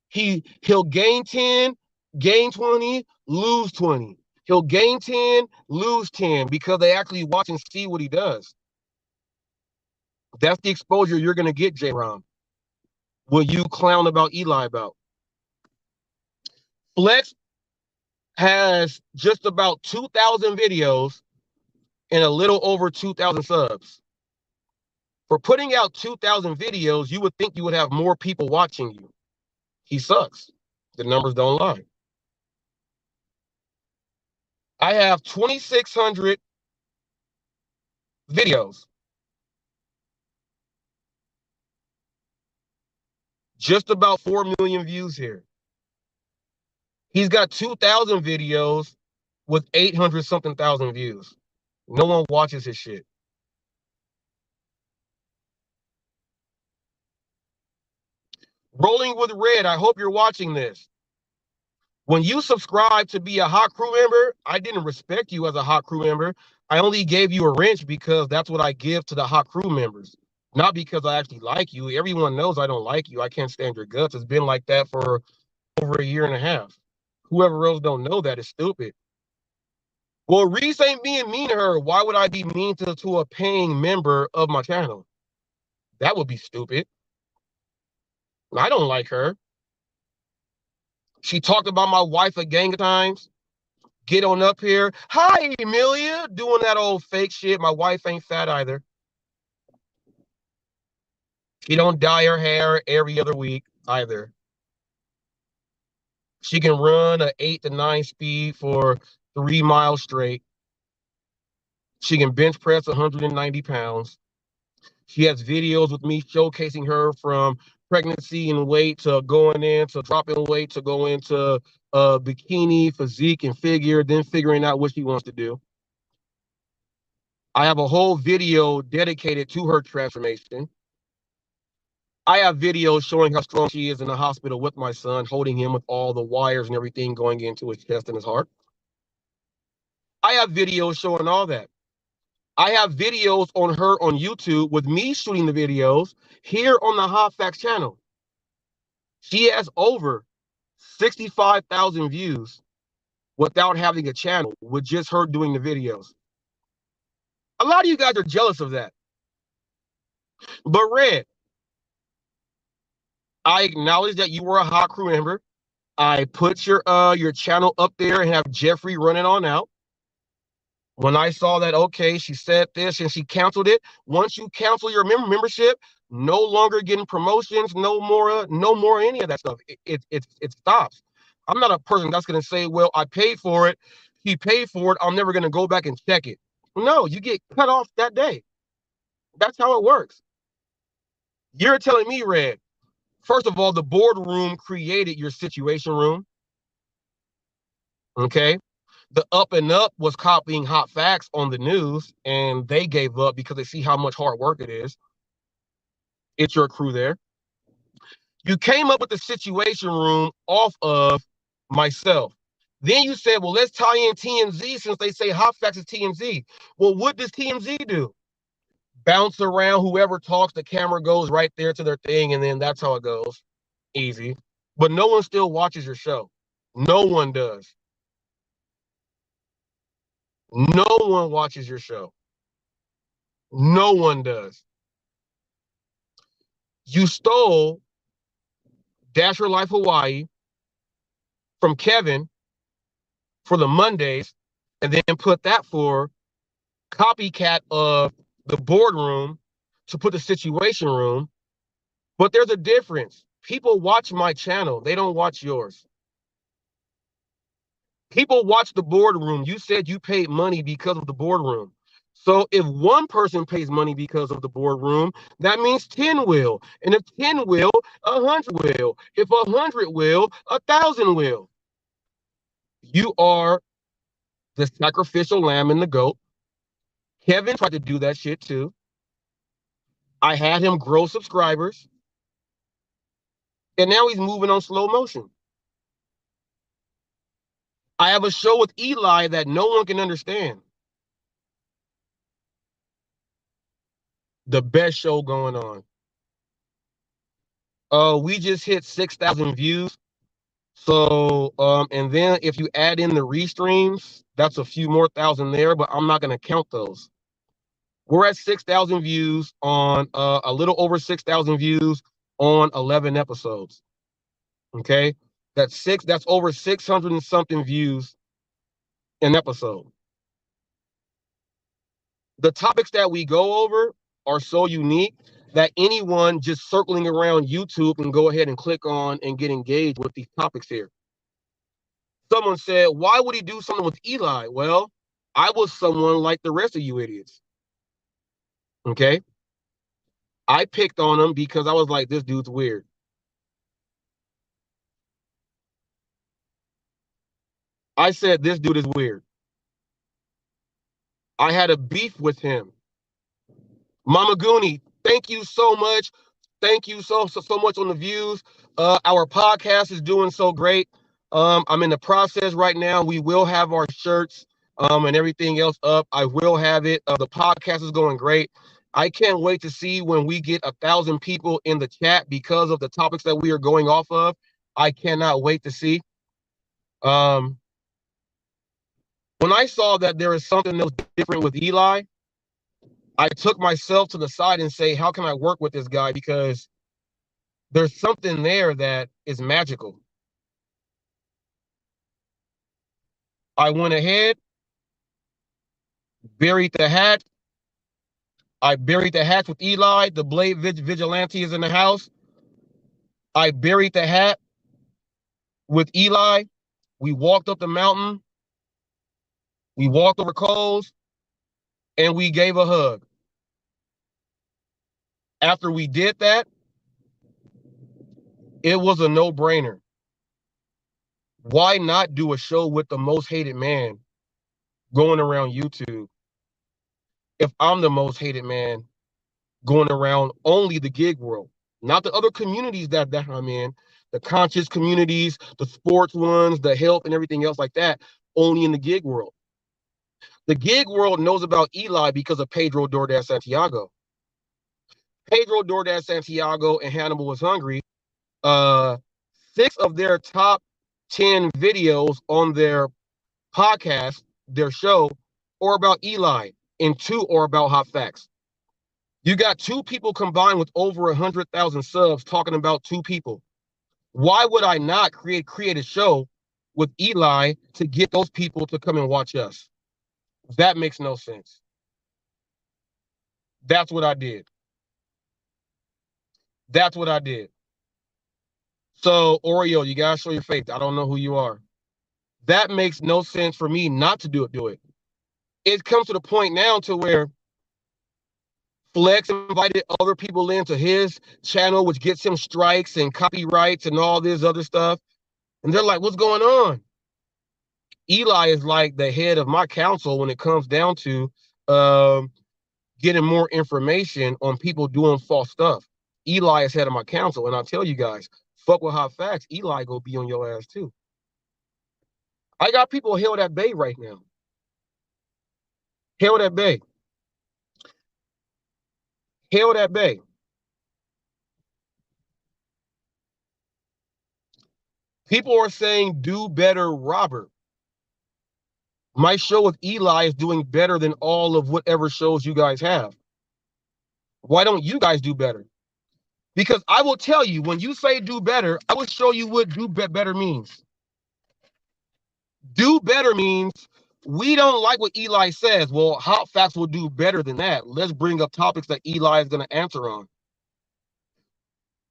[SPEAKER 1] he'll gain 10, gain 20, lose 20. He'll gain 10, lose 10 because they actually watch and see what he does. That's the exposure you're going to get, J-Rom, when you clown about Eli about. Flex has just about 2,000 videos and a little over 2,000 subs. For putting out 2,000 videos, you would think you would have more people watching you. He sucks. The numbers don't lie. I have 2,600 videos. Just about 4 million views here. He's got 2,000 videos with 800 something thousand views. No one watches his shit. Rolling with Red, I hope you're watching this. When you subscribe to be a hot crew member, I didn't respect you as a hot crew member. I only gave you a wrench because that's what I give to the hot crew members, not because I actually like you. Everyone knows I don't like you. I can't stand your guts. It's been like that for over a year and a half. Whoever else don't know that is stupid. Well, Reese ain't being mean to her. Why would I be mean to a paying member of my channel? That would be stupid. I don't like her. She talked about my wife a gang of times. Get on up here. Hi, Emilia. Doing that old fake shit. My wife ain't fat either. She don't dye her hair every other week either. She can run a 8 to 9 speed for 3 miles straight. She can bench press 190 pounds. She has videos with me showcasing her from pregnancy and weight to going into dropping weight to go into bikini, physique, and figure, then figuring out what she wants to do. I have a whole video dedicated to her transformation. I have videos showing how strong she is in the hospital with my son, holding him with all the wires and everything going into his chest and his heart. I have videos showing all that. I have videos on her on YouTube with me shooting the videos here on the HotFacts channel. She has over 65,000 views without having a channel, with just her doing the videos. A lot of you guys are jealous of that. But Red, I acknowledge that you were a hot crew member. I put your channel up there and have Jeffrey running on out. When I saw that, okay, she said this and she canceled it. Once you cancel your membership, no longer getting promotions, no more any of that stuff. It stops. I'm not a person that's gonna say, well, I paid for it, he paid for it, I'm never gonna go back and check it. No, you get cut off that day. That's how it works. You're telling me, Red, first of all, the boardroom created your situation room. Okay. The Up and Up was copying hot facts on the news, and they gave up because they see how much hard work it is. It's your crew there. You came up with the situation room off of myself. Then you said, well, let's tie in TMZ since they say hot facts is TMZ. Well, what does TMZ do? Bounce around, whoever talks, the camera goes right there to their thing, and then that's how it goes. Easy. But no one still watches your show. No one does. No one watches your show. No one does. You stole Dash Your Life Hawaii from Kevin for the Mondays, and then put that for copycat of the boardroom to put the situation room. But there's a difference. People watch my channel. They don't watch yours. People watch the boardroom. You said you paid money because of the boardroom. So if one person pays money because of the boardroom, that means 10 will. And if 10 will, 100 will. If 100 will, 1,000 will. You are the sacrificial lamb and the goat. Kevin tried to do that shit too. I had him grow subscribers. And now he's moving on slow motion. I have a show with Eli that no one can understand. The best show going on. We just hit 6,000 views. So, and then if you add in the restreams, that's a few more thousand there, but I'm not going to count those. We're at 6,000 views on a little over 6,000 views on 11 episodes. Okay. That's over 600 and something views an episode. The topics that we go over are so unique that anyone just circling around YouTube can go ahead and click on and get engaged with these topics here. Someone said, why would he do something with Eli? Well, I was someone like the rest of you idiots. Okay. I picked on him because I was like, this dude's weird. I said, this dude is weird. I had a beef with him. Mama Goonie, thank you so much. Thank you so much on the views. Our podcast is doing so great. I'm in the process right now. We will have our shirts and everything else up. I will have it. The podcast is going great. I can't wait to see when we get 1,000 people in the chat because of the topics that we are going off of. I cannot wait to see. When I saw that there is something that was different with Eli, I took myself to the side and say, how can I work with this guy? Because there's something there that is magical. I went ahead, buried the hat. I buried the hat with Eli. The Blade Vigilante is in the house. I buried the hat with Eli. We walked up the mountain. We walked over coals, and we gave a hug. After we did that, it was a no-brainer. Why not do a show with the most hated man going around YouTube if I'm the most hated man going around only the gig world, not the other communities that I'm in, the conscious communities, the sports ones, the health and everything else like that, only in the gig world. The gig world knows about Eli because of Pedro DoorDash Santiago. Pedro DoorDash Santiago and Hannibal Was Hungry, 6 of their top 10 videos on their podcast, their show, are about Eli, and 2 are about Hot Facts. You got 2 people combined with over 100,000 subs talking about 2 people. Why would I not create a show with Eli to get those people to come and watch us? That makes no sense. That's what I did. That's what I did. So, Oreo, you gotta show your face. I don't know who you are. That makes no sense for me not to do it. It comes to the point now to where Flex invited other people into his channel, which gets him strikes and copyrights and all this other stuff. And they're like, what's going on? Eli is like the head of my council when it comes down to getting more information on people doing false stuff. Eli is head of my council. And I'll tell you guys, fuck with Hot Facts, Eli go be on your ass too. I got people held at bay right now. Held at bay. Held at bay. People are saying, do better, Robert. My show with Eli is doing better than all of whatever shows you guys have. Why don't you guys do better? Because I will tell you, when you say do better, I will show you what do better means. Do better means we don't like what Eli says. Well, Hot Facts will do better than that. Let's bring up topics that Eli is going to answer on.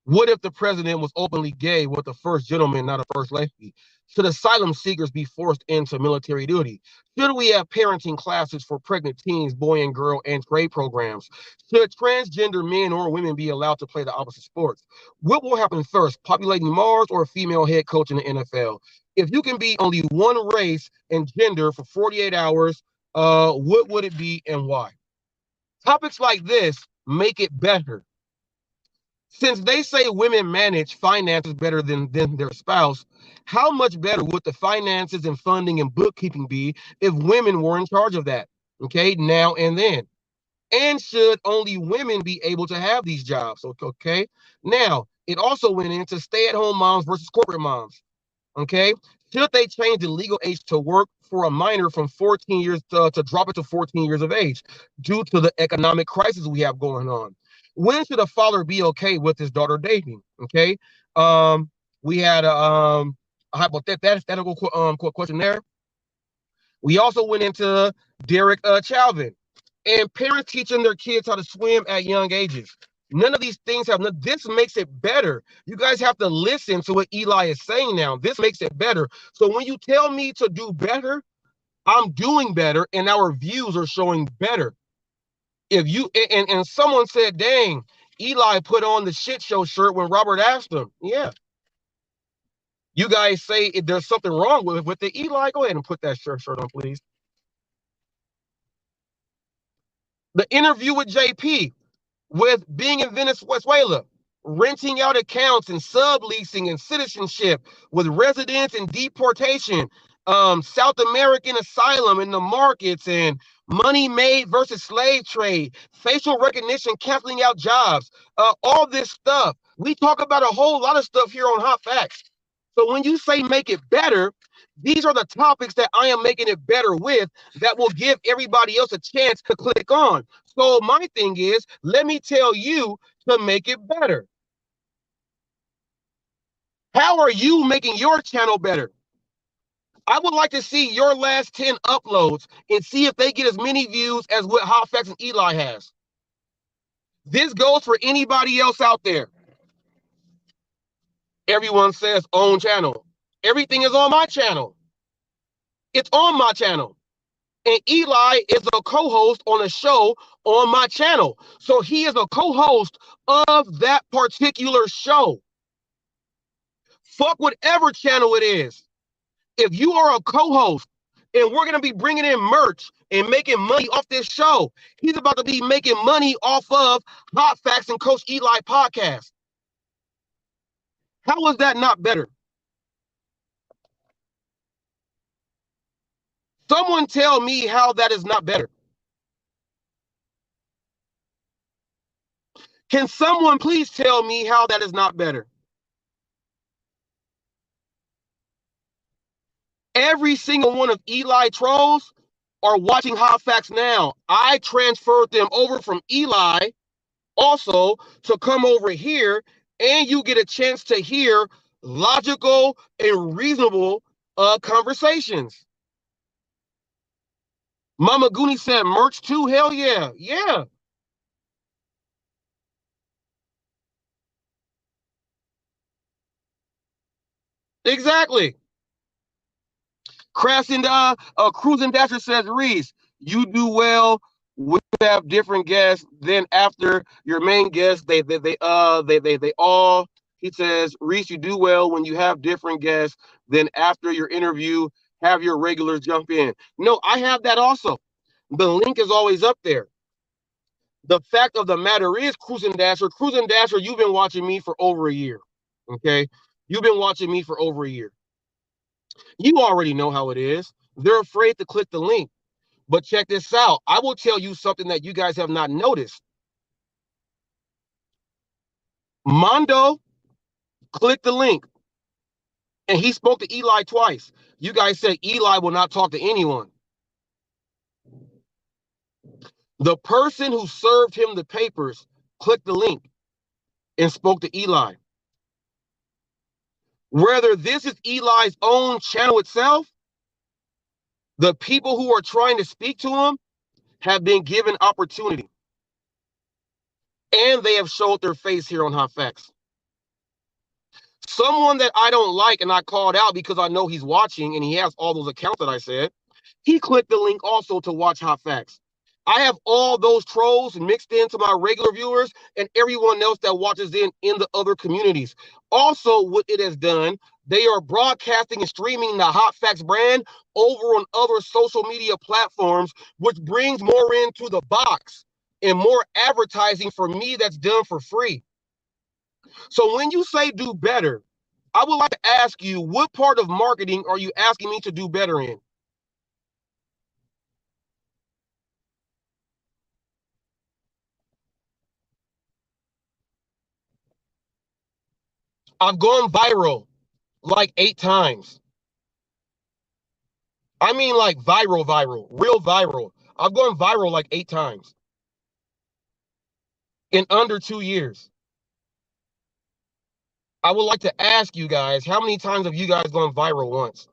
[SPEAKER 1] What if the president was openly gay with the first gentleman, not a first lady? Should asylum seekers be forced into military duty? Should we have parenting classes for pregnant teens, boy and girl, and trade programs? Should transgender men or women be allowed to play the opposite sports? What will happen first, populating Mars or a female head coach in the NFL? If you can be only one race and gender for 48 hours, what would it be and why? Topics like this make it better. Since they say women manage finances better than their spouse, how much better would the finances and funding and bookkeeping be if women were in charge of that? Okay, now and then. And should only women be able to have these jobs? Okay, now it also went into stay-at-home moms versus corporate moms. Okay, should they change the legal age to work for a minor from 14 years to drop it to 14 years of age due to the economic crisis we have going on? When should a father be okay with his daughter dating? Okay, we had a hypothetical question there. We also went into Derek Chauvin and parents teaching their kids how to swim at young ages. None of these things have, this makes it better. You guys have to listen to what Eli is saying now. This makes it better. So when you tell me to do better, I'm doing better and our views are showing better. If you, and someone said, dang, Eli put on the shit show shirt when Robert asked him. Yeah. You guys say if there's something wrong with the Eli, go ahead and put that shirt on, please. The interview with JP, with being in Venezuela, renting out accounts and subleasing and citizenship with residence and deportation, South American asylum in the markets, and money made versus slave trade, facial recognition, canceling out jobs, all this stuff. We talk about a whole lot of stuff here on Hot Facts. So when you say make it better, these are the topics that I am making it better with that will give everybody else a chance to click on. So my thing is, let me tell you to make it better. How are you making your channel better? I would like to see your last 10 uploads and see if they get as many views as what HotFacts and Eli has. This goes for anybody else out there. Everyone says own channel. Everything is on my channel. It's on my channel. And Eli is a co-host on a show on my channel. So he is a co-host of that particular show. Fuck whatever channel it is. If you are a co-host and we're going to be bringing in merch and making money off this show, he's about to be making money off of Hot Facts and Coach Eli podcast. How is that not better? Someone tell me how that is not better. Can someone please tell me how that is not better? Every single one of Eli trolls are watching Hot Facts now. I transferred them over from Eli also to come over here, and you get a chance to hear logical and reasonable conversations. Mama Goonie said merch too. Hell yeah. Yeah. Exactly. Crashing Cruising Dasher says, Reese, you do well when you have different guests. Then after your main guest, they all, he says, Reese, you do well when you have different guests. Then after your interview, have your regulars jump in. No, I have that also. The link is always up there. The fact of the matter is, Cruising Dasher, you've been watching me for over a year. Okay. You've been watching me for over a year. You already know how it is. They're afraid to click the link. But check this out. I will tell you something that you guys have not noticed. Mondo clicked the link, and he spoke to Eli twice. You guys said Eli will not talk to anyone. The person who served him the papers clicked the link and spoke to Eli. Whether this is Eli's own channel itself, the people who are trying to speak to him have been given opportunity. And they have showed their face here on Hot Facts. Someone that I don't like and I called out because I know he's watching and he has all those accounts that I said, he clicked the link also to watch Hot Facts. I have all those trolls mixed into my regular viewers and everyone else that watches in the other communities. Also, what it has done, they are broadcasting and streaming the Hot Facts brand over on other social media platforms, which brings more into the box and more advertising for me that's done for free. So when you say do better, I would like to ask you, what part of marketing are you asking me to do better in? I've gone viral like 8 times. I mean like viral, real viral. I've gone viral like 8 times in under 2 years. I would like to ask you guys, how many times have you guys gone viral once?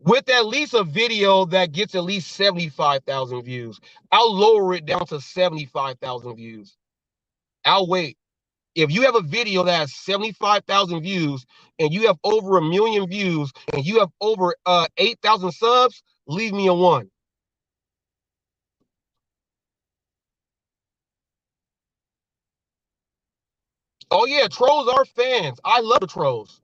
[SPEAKER 1] With at least a video that gets at least 75,000 views. I'll lower it down to 75,000 views. I'll wait. If you have a video that has 75,000 views and you have over 1 million views and you have over 8,000 subs, leave me a 1. Oh yeah, trolls are fans. I love the trolls.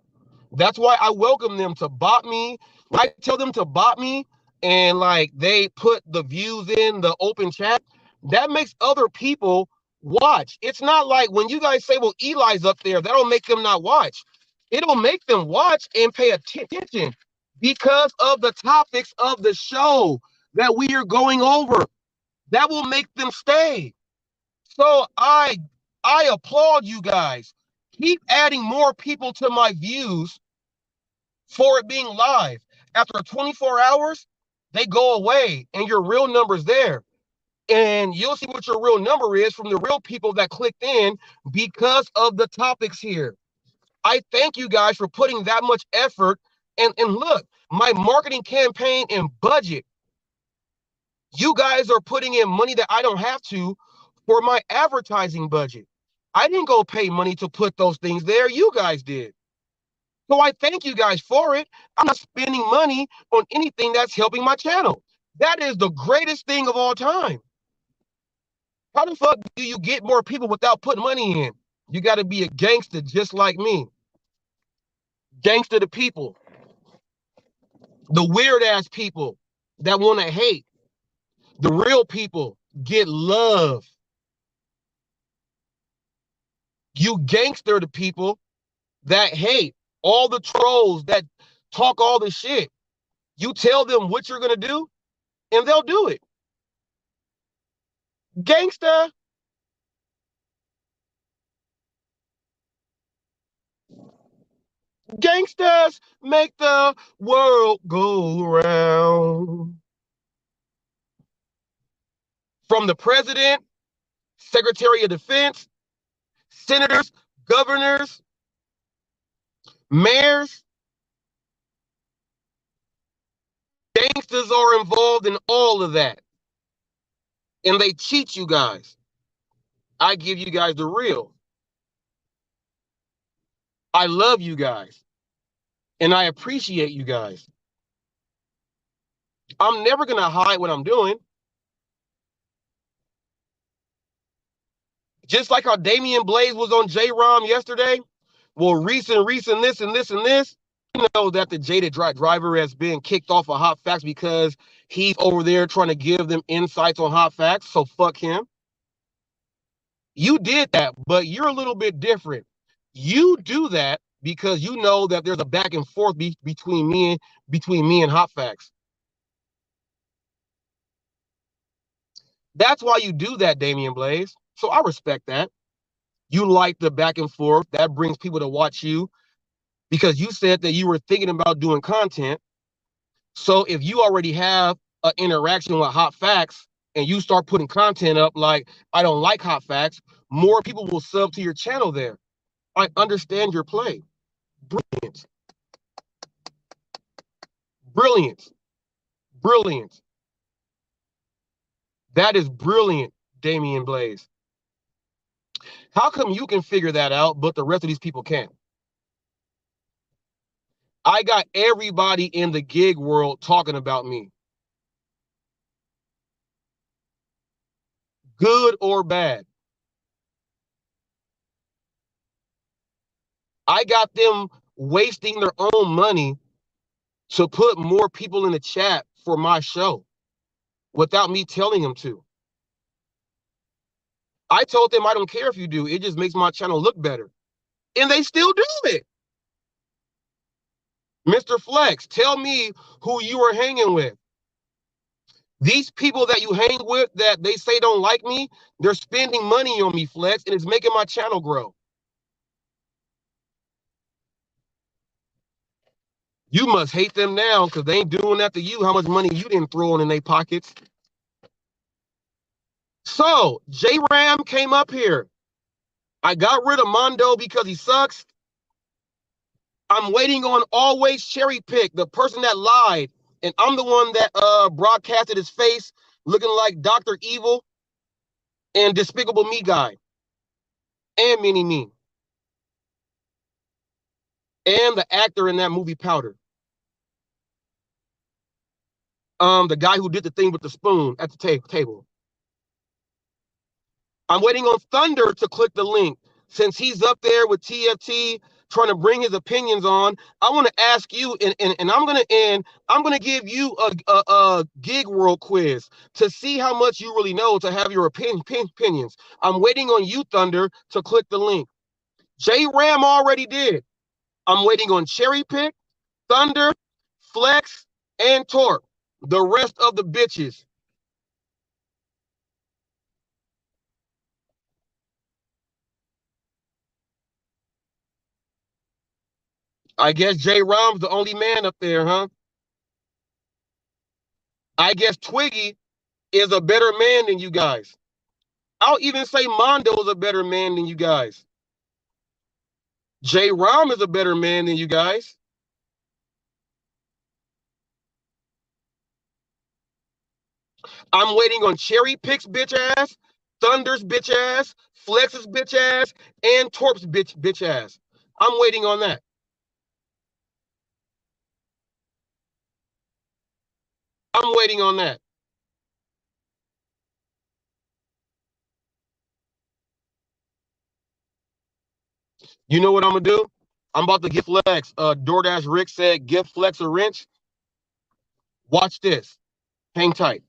[SPEAKER 1] That's why I welcome them to bot me. I tell them to bot me and like they put the views in the open chat. That makes other people watch. It's not like when you guys say, well, Eli's up there, that'll make them not watch. It'll make them watch and pay attention because of the topics of the show that we are going over. That will make them stay. So I applaud you guys. Keep adding more people to my views for it being live. After 24 hours, they go away and your real number's there. And you'll see what your real number is from the real people that clicked in because of the topics here. I thank you guys for putting that much effort. And look, my marketing campaign and budget, you guys are putting in money that I don't have to for my advertising budget. I didn't go pay money to put those things there. You guys did. So I thank you guys for it. I'm not spending money on anything that's helping my channel. That is the greatest thing of all time. How the fuck do you get more people without putting money in? You got to be a gangster just like me. Gangster to people. The weird ass people that want to hate. The real people get love. You gangster to people that hate. All the trolls that talk all the shit. You tell them what you're going to do and they'll do it. Gangster. Gangsters make the world go round. From the president, Secretary of Defense, senators, governors, mayors, gangsters are involved in all of that. And they cheat you guys. I give you guys the real. I love you guys. And I appreciate you guys. I'm never going to hide what I'm doing. Just like how Damian Blaze was on J-Rom yesterday. Well, Reese and this and this and this. You know that the jaded driver has been kicked off of Hot Facts because he's over there trying to give them insights on Hot Facts. So fuck him. You did that, but you're a little bit different. You do that because you know that there's a back and forth between me and Hot Facts. That's why you do that, Damian Blaze. So I respect that. You like the back and forth. That brings people to watch you because you said that you were thinking about doing content. So if you already have an interaction with Hot Facts and you start putting content up like, I don't like Hot Facts, more people will sub to your channel there. I understand your play. Brilliant. Brilliant. Brilliant. That is brilliant, Damian Blaze. How come you can figure that out, but the rest of these people can't? I got everybody in the gig world talking about me. Good or bad. I got them wasting their own money to put more people in the chat for my show without me telling them to. I told them I don't care if you do. It just makes my channel look better. And they still do it. Mr. Flex, tell me who you are hanging with. These people that you hang with that they say don't like me, they're spending money on me, Flex, and it's making my channel grow. You must hate them now because they ain't doing that to you. How much money you didn't throw in their pockets. So, J-Ram came up here. I got rid of Mondo because he sucks. I'm waiting on Always Cherry Pick, the person that lied. And I'm the one that broadcasted his face looking like Dr. Evil and Despicable Me guy. And Mini-Me. And the actor in that movie, Powder. The guy who did the thing with the spoon at the table. I'm waiting on Thunder to click the link since he's up there with TFT trying to bring his opinions on. I want to ask you, and I'm going to end. I'm going to give you a gig world quiz to see how much you really know, to have your opinions. I'm waiting on you, Thunder, to click the link. J Ram already did. I'm waiting on Cherry Pick, Thunder, Flex, and Torp. The rest of the bitches. I guess J Ram's the only man up there, huh? I guess Twiggy is a better man than you guys. I'll even say Mondo is a better man than you guys. J Ram is a better man than you guys. I'm waiting on Cherry Pick's bitch ass, Thunder's bitch ass, Flex's bitch ass, and Torp's bitch ass. I'm waiting on that. I'm waiting on that. You know what I'm gonna do? I'm about to give Flex. DoorDash Rick said, give Flex a wrench. Watch this. Hang tight.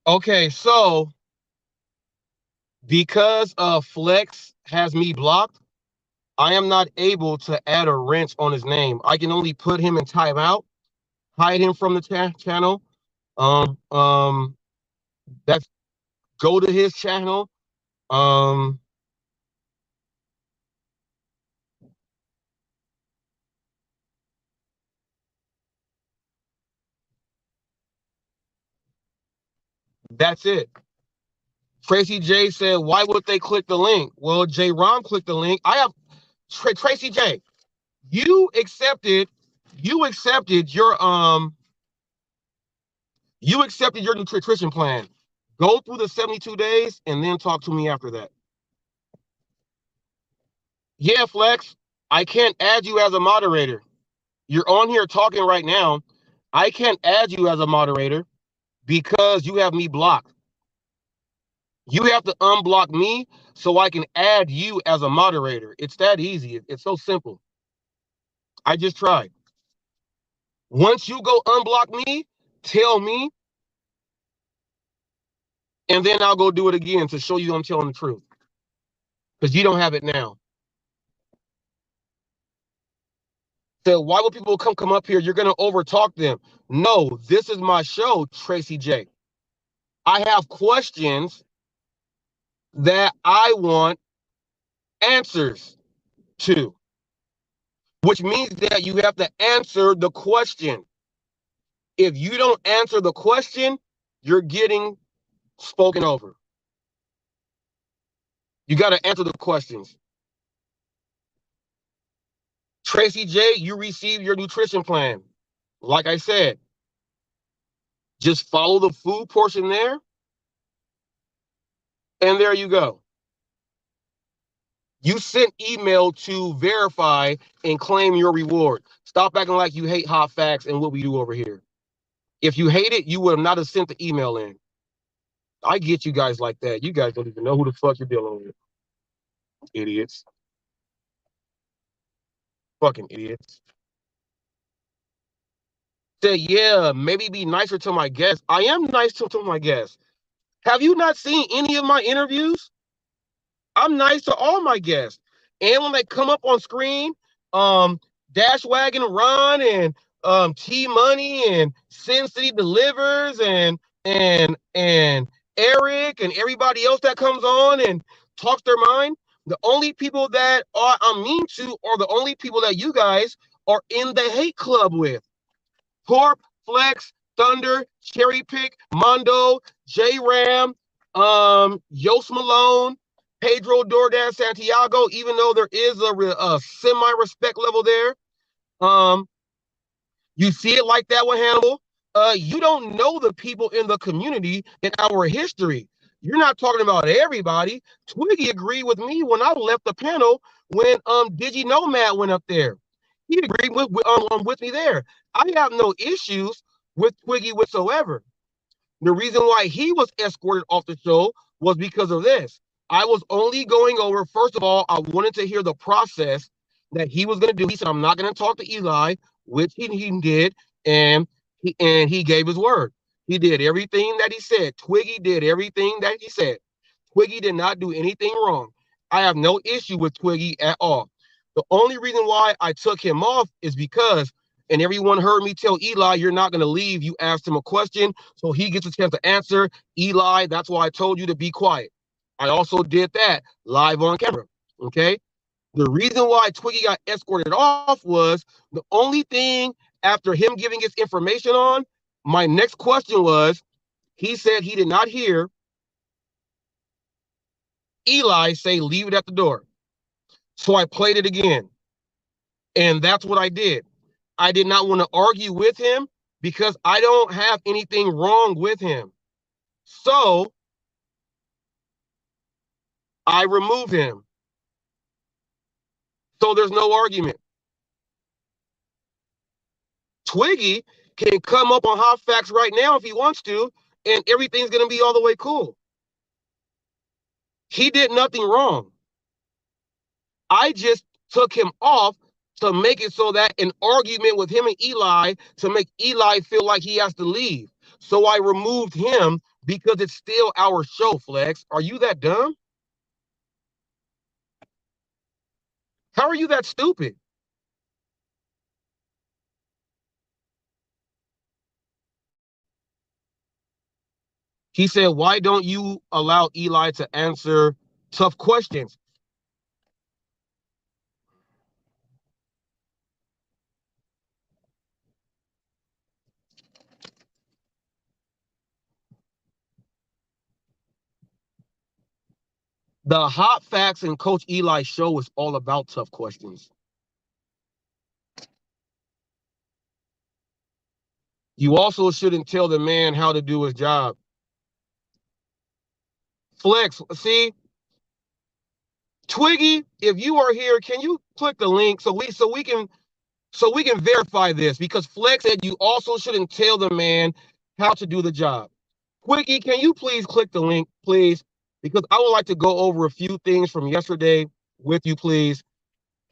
[SPEAKER 1] Okay, so because Flex has me blocked, I am not able to add a wrench on his name. I can only put him in timeout, hide him from the channel. Um, um, that's go to his channel. Um, that's it. Tracy J said, "Why would they click the link?" Well, J Ron clicked the link. I have Tracy J. You accepted. You accepted your You accepted your nutrition plan. Go through the 72 days and then talk to me after that. Yeah, Flex. I can't add you as a moderator. You're on here talking right now. I can't add you as a moderator because you have me blocked. You have to unblock me so I can add you as a moderator. It's that easy. It's so simple. I just tried. Once you go unblock me, tell me, and then I'll go do it again to show you I'm telling the truth. Because you don't have it now. So why would people come up here? You're gonna overtalk them. No, this is my show, Tracy J. I have questions that I want answers to, which means that you have to answer the question. If you don't answer the question, you're getting spoken over. You got to answer the questions. Tracy J, you received your nutrition plan. Like I said, just follow the food portion there, and there you go. You sent email to verify and claim your reward. Stop acting like you hate hot facts and what we do over here. If you hate it, you would have not have sent the email in. I get you guys like that. You guys don't even know who the fuck you're dealing with. Idiots. Fucking idiots. Say, yeah, maybe be nicer to my guests. I am nice to my guests. Have you not seen any of my interviews? I'm nice to all my guests. And when they come up on screen, Dash Wagon Ron and T Money and Sin City Delivers and Eric and everybody else that comes on and talks their mind, the only people that I'm mean to are the only people that you guys are in the hate club with. Corp, Flex, Thunder, Cherry Pick, Mondo, J Ram, Yost Malone, Pedro DoorDash Santiago, even though there is a semi-respect level there. You see it like that with Hannibal. You don't know the people in the community in our history. You're not talking about everybody. Twiggy agreed with me when I left the panel when Digi Nomad went up there. He agreed with me there. I have no issues with Twiggy whatsoever. The reason why he was escorted off the show was because of this. I was only going over, first of all, I wanted to hear the process that he was going to do. He said, I'm not going to talk to Eli, which he did, and he gave his word. He did everything that he said. Twiggy did everything that he said. Twiggy did not do anything wrong. I have no issue with Twiggy at all. The only reason why I took him off is because, and everyone heard me tell Eli, you're not going to leave. You asked him a question, so he gets a chance to answer. Eli, that's why I told you to be quiet. I also did that live on camera, okay? The reason why Twiggy got escorted off was the only thing after him giving his information on, my next question was, he said he did not hear Eli say, leave it at the door. So I played it again. And that's what I did. I did not want to argue with him because I don't have anything wrong with him. So I removed him. So there's no argument. Twiggy can come up on Hot Facts right now if he wants to, and everything's going to be all the way cool. He did nothing wrong. I just took him off to make it so that an argument with him and Eli, to make Eli feel like he has to leave. So I removed him because it's still our show, Flex. Are you that dumb? How are you that stupid? He said, why don't you allow Eli to answer tough questions? The Hot Facts and Coach Eli show is all about tough questions. You also shouldn't tell the man how to do his job. Flex, see, Twiggy, if you are here, can you click the link so we can verify this? Because Flex said you also shouldn't tell the man how to do the job. Twiggy, can you please click the link, please? Because I would like to go over a few things from yesterday with you, please.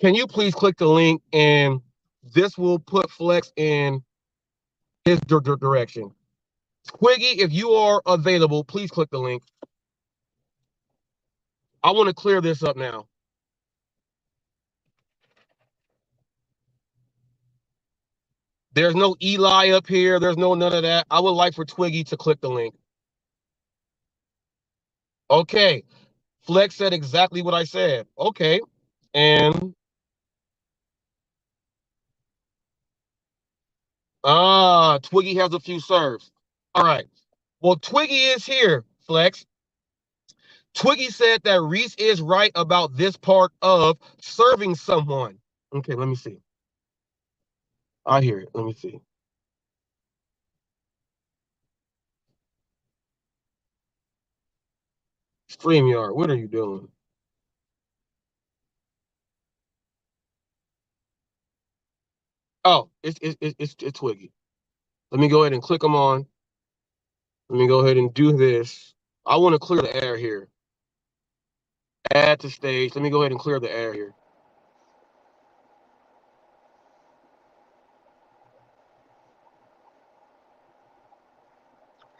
[SPEAKER 1] Can you please click the link, and this will put Flex in his direction. Twiggy, if you are available, please click the link. I want to clear this up now. There's no Eli up here. There's no none of that. I would like for Twiggy to click the link. Okay. Flex said exactly what I said. Okay. And Twiggy has a few serves. All right. Well, Twiggy is here, Flex. Twiggy said that Reese is right about this part of serving someone. Okay, let me see. I hear it. Let me see. StreamYard, what are you doing? Oh, it's Twiggy. Let me go ahead and click them on. Let me go ahead and do this. I want to clear the air here. Add to stage. Let me go ahead and clear the air here.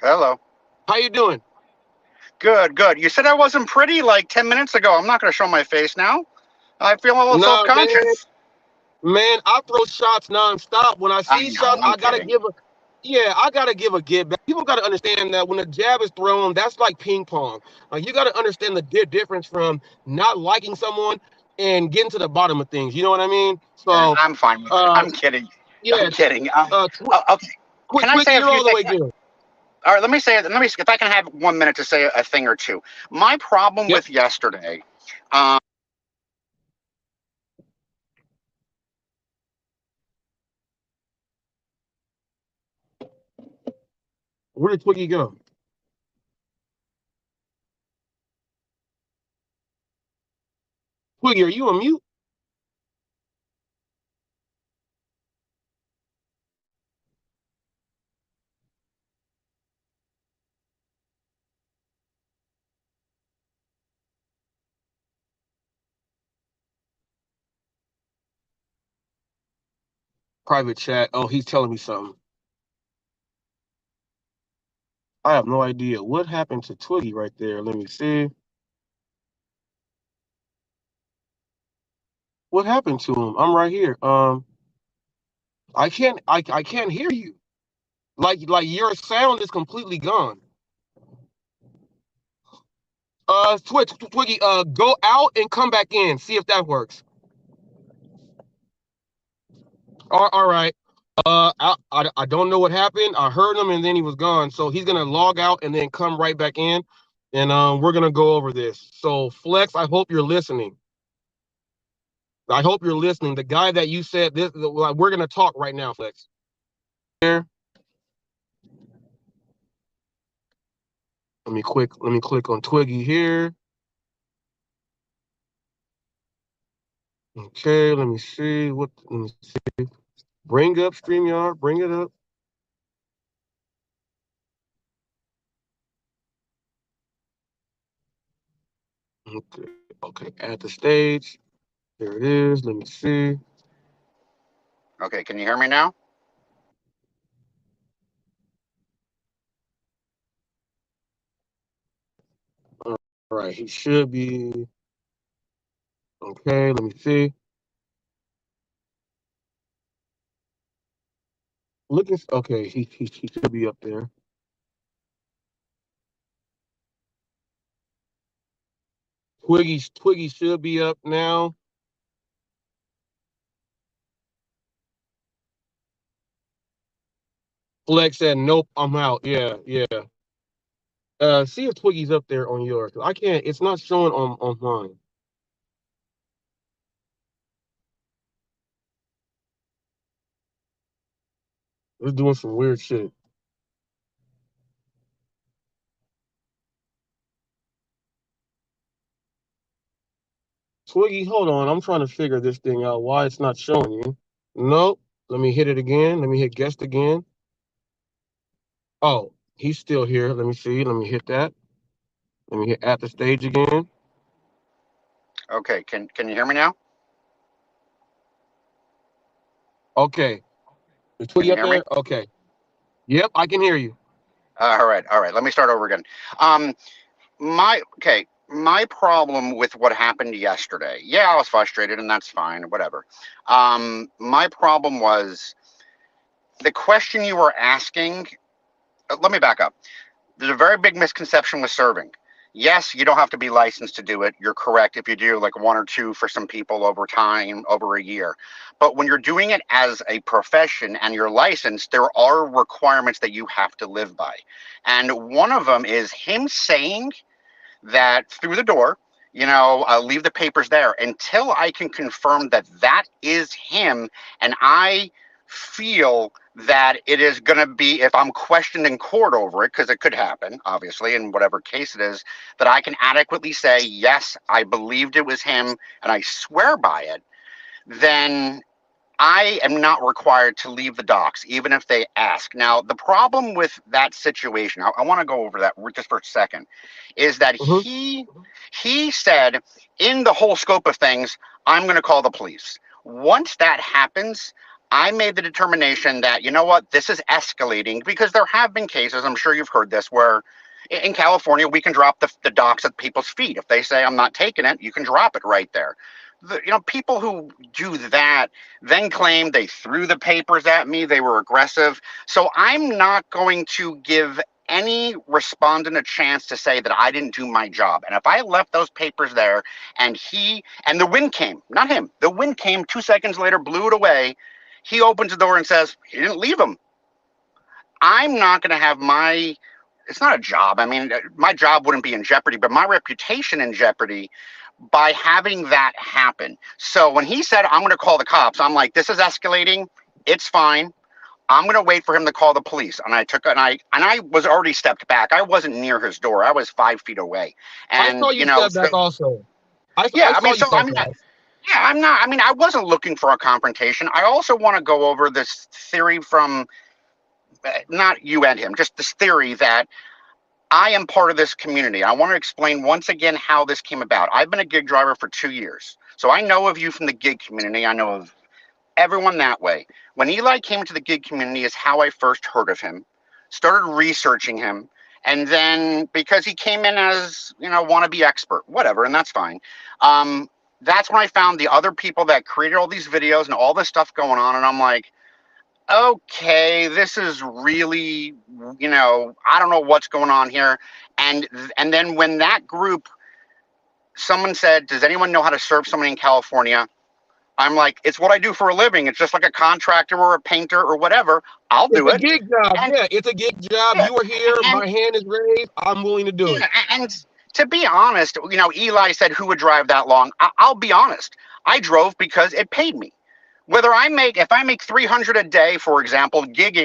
[SPEAKER 3] Hello.
[SPEAKER 1] How you doing?
[SPEAKER 3] Good, good. You said I wasn't pretty like 10 minutes ago. I'm not going to show my face now. I feel a little
[SPEAKER 1] Nah,
[SPEAKER 3] self-conscious.
[SPEAKER 1] man, I throw shots nonstop. When I
[SPEAKER 3] I
[SPEAKER 1] see
[SPEAKER 3] know,
[SPEAKER 1] shots,
[SPEAKER 3] I'm
[SPEAKER 1] I gotta
[SPEAKER 3] kidding.
[SPEAKER 1] give a I gotta give a give back. People gotta understand that when a jab is thrown, that's like ping pong. You gotta understand the difference from not liking someone and getting to the bottom of things. You know what I mean? So,
[SPEAKER 3] I'm fine with it.
[SPEAKER 1] uh,
[SPEAKER 3] I'm kidding. I'm
[SPEAKER 1] yeah,
[SPEAKER 3] kidding. Okay.
[SPEAKER 1] quick,
[SPEAKER 3] Can I say a
[SPEAKER 1] you're
[SPEAKER 3] few
[SPEAKER 1] all the
[SPEAKER 3] things?
[SPEAKER 1] way good.
[SPEAKER 3] All right, let me say, if I can have 1 minute to say a thing or two. My problem
[SPEAKER 1] Yep.
[SPEAKER 3] with yesterday, um,
[SPEAKER 1] Where did Twiggy go? Twiggy, are you on mute? Private chat. Oh, he's telling me something. I have no idea what happened to Twiggy right there. Let me see. What happened to him? I'm right here. I can't hear you. Like your sound is completely gone. Twiggy, go out and come back in. See if that works. All right. I don't know what happened. I heard him and then he was gone. So he's gonna log out and then come right back in, and we're gonna go over this. So Flex, I hope you're listening. I hope you're listening. The guy that you said this, we're gonna talk right now, Flex. Here. Let me click on Twiggy here. Okay, let me see. Let me see. Bring up StreamYard, bring it up. Okay, okay, add the stage. There it is. Let me see.
[SPEAKER 3] okay, can you hear me now?
[SPEAKER 1] All right, he should be. Okay, let me see. Looking, okay, he should be up there. Twiggy should be up now. Flex said, nope, I'm out. Yeah, yeah. See if Twiggy's up there on yours. I can't, it's not showing on mine. It's doing some weird shit. Twiggy, hold on. I'm trying to figure this thing out. Why it's not showing you? Nope. Let me hit it again. Let me hit guest again. Oh, he's still here. Let me see. Let me hit that. Let me hit at the stage again.
[SPEAKER 3] Okay, can you hear me now?
[SPEAKER 1] Okay. Is
[SPEAKER 3] Can
[SPEAKER 1] Twiggy
[SPEAKER 3] you
[SPEAKER 1] up
[SPEAKER 3] hear me?
[SPEAKER 1] there? Okay. Yep, I can hear you.
[SPEAKER 3] All right. Let me start over again. My problem with what happened yesterday. Yeah, I was frustrated, and that's fine. Whatever. My problem was the question you were asking. Let me back up. There's a very big misconception with serving. Yes, you don't have to be licensed to do it. You're correct if you do like one or two for some people over time, over a year. But when you're doing it as a profession and you're licensed, there are requirements that you have to live by. And one of them is him saying that through the door, leave the papers there until I can confirm that that is him. And I feel that it is going to be, if I'm questioned in court over it, because it could happen, obviously, in whatever case it is, that I can adequately say, yes, I believed it was him and I swear by it, then I am not required to leave the docks, even if they ask. Now, the problem with that situation, I want to go over that just for a second, is that he said, in the whole scope of things, I'm going to call the police. Once that happens, I made the determination that, you know what, this is escalating, because there have been cases, I'm sure you've heard this, where in California, we can drop the docks at people's feet. If they say, I'm not taking it, you can drop it right there. People who do that then claim they threw the papers at me, they were aggressive. So I'm not going to give any respondent a chance to say that I didn't do my job. And if I left those papers there and the wind came, not him, the wind came 2 seconds later, blew it away, he opens the door and says, he didn't leave them. I'm not going to have it's not a job. I mean, my job wouldn't be in jeopardy, but my reputation in jeopardy by having that happen. So when he said, I'm going to call the cops, I'm like, this is escalating. It's fine. I'm going to wait for him to call the police. And I was already stepped back. I wasn't near his door. I was 5 feet away. And
[SPEAKER 1] I saw you step back also. I
[SPEAKER 3] wasn't looking for a confrontation. I also want to go over this theory from, not you and him, just this theory that I am part of this community. I want to explain once again how this came about. I've been a gig driver for 2 years. So I know of you from the gig community. I know of everyone that way. When Eli came to the gig community is how I first heard of him, started researching him. And then because he came in as, wannabe expert, whatever, and that's fine. That's when I found the other people that created all these videos and all this stuff going on. And I'm like, okay, this is really, I don't know what's going on here. And then when that group, someone said, does anyone know how to serve somebody in California? I'm like, it's what I do for a living. It's just like a contractor or a painter or whatever. I'll do it.
[SPEAKER 1] It's a gig job. It's a gig job. You are here. My hand is raised. I'm willing to do it.
[SPEAKER 3] And to be honest, Eli said who would drive that long. I'll be honest. I drove because it paid me. If I make 300 a day, for example, gig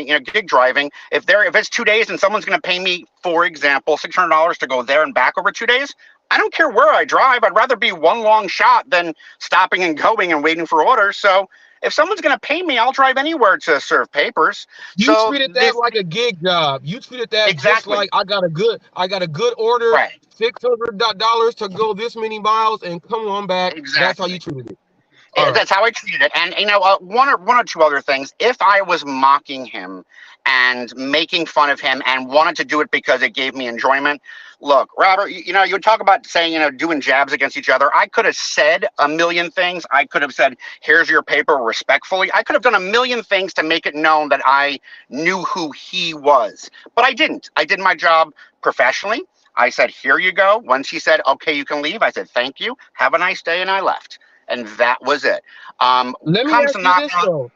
[SPEAKER 3] driving, if it's 2 days and someone's going to pay me, for example, $600 to go there and back over 2 days, I don't care where I drive. I'd rather be one long shot than stopping and going and waiting for orders. So if someone's going to pay me, I'll drive anywhere to serve papers.
[SPEAKER 1] You treated that like a gig job. You treated that exactly. Just like I got a good order, right. $600 to go this many miles and come on back. Exactly. That's how you treated it.
[SPEAKER 3] That's how I treated it. And, one or two other things. If I was mocking him and making fun of him and wanted to do it because it gave me enjoyment, look, Robert, you would talk about saying, doing jabs against each other. I could have said a million things. I could have said, here's your paper respectfully. I could have done a million things to make it known that I knew who he was. But I didn't. I did my job professionally. I said, here you go. Once he said, okay, you can leave, I said, thank you. Have a nice day. And I left. And that was it.
[SPEAKER 1] Let me ask you this, though.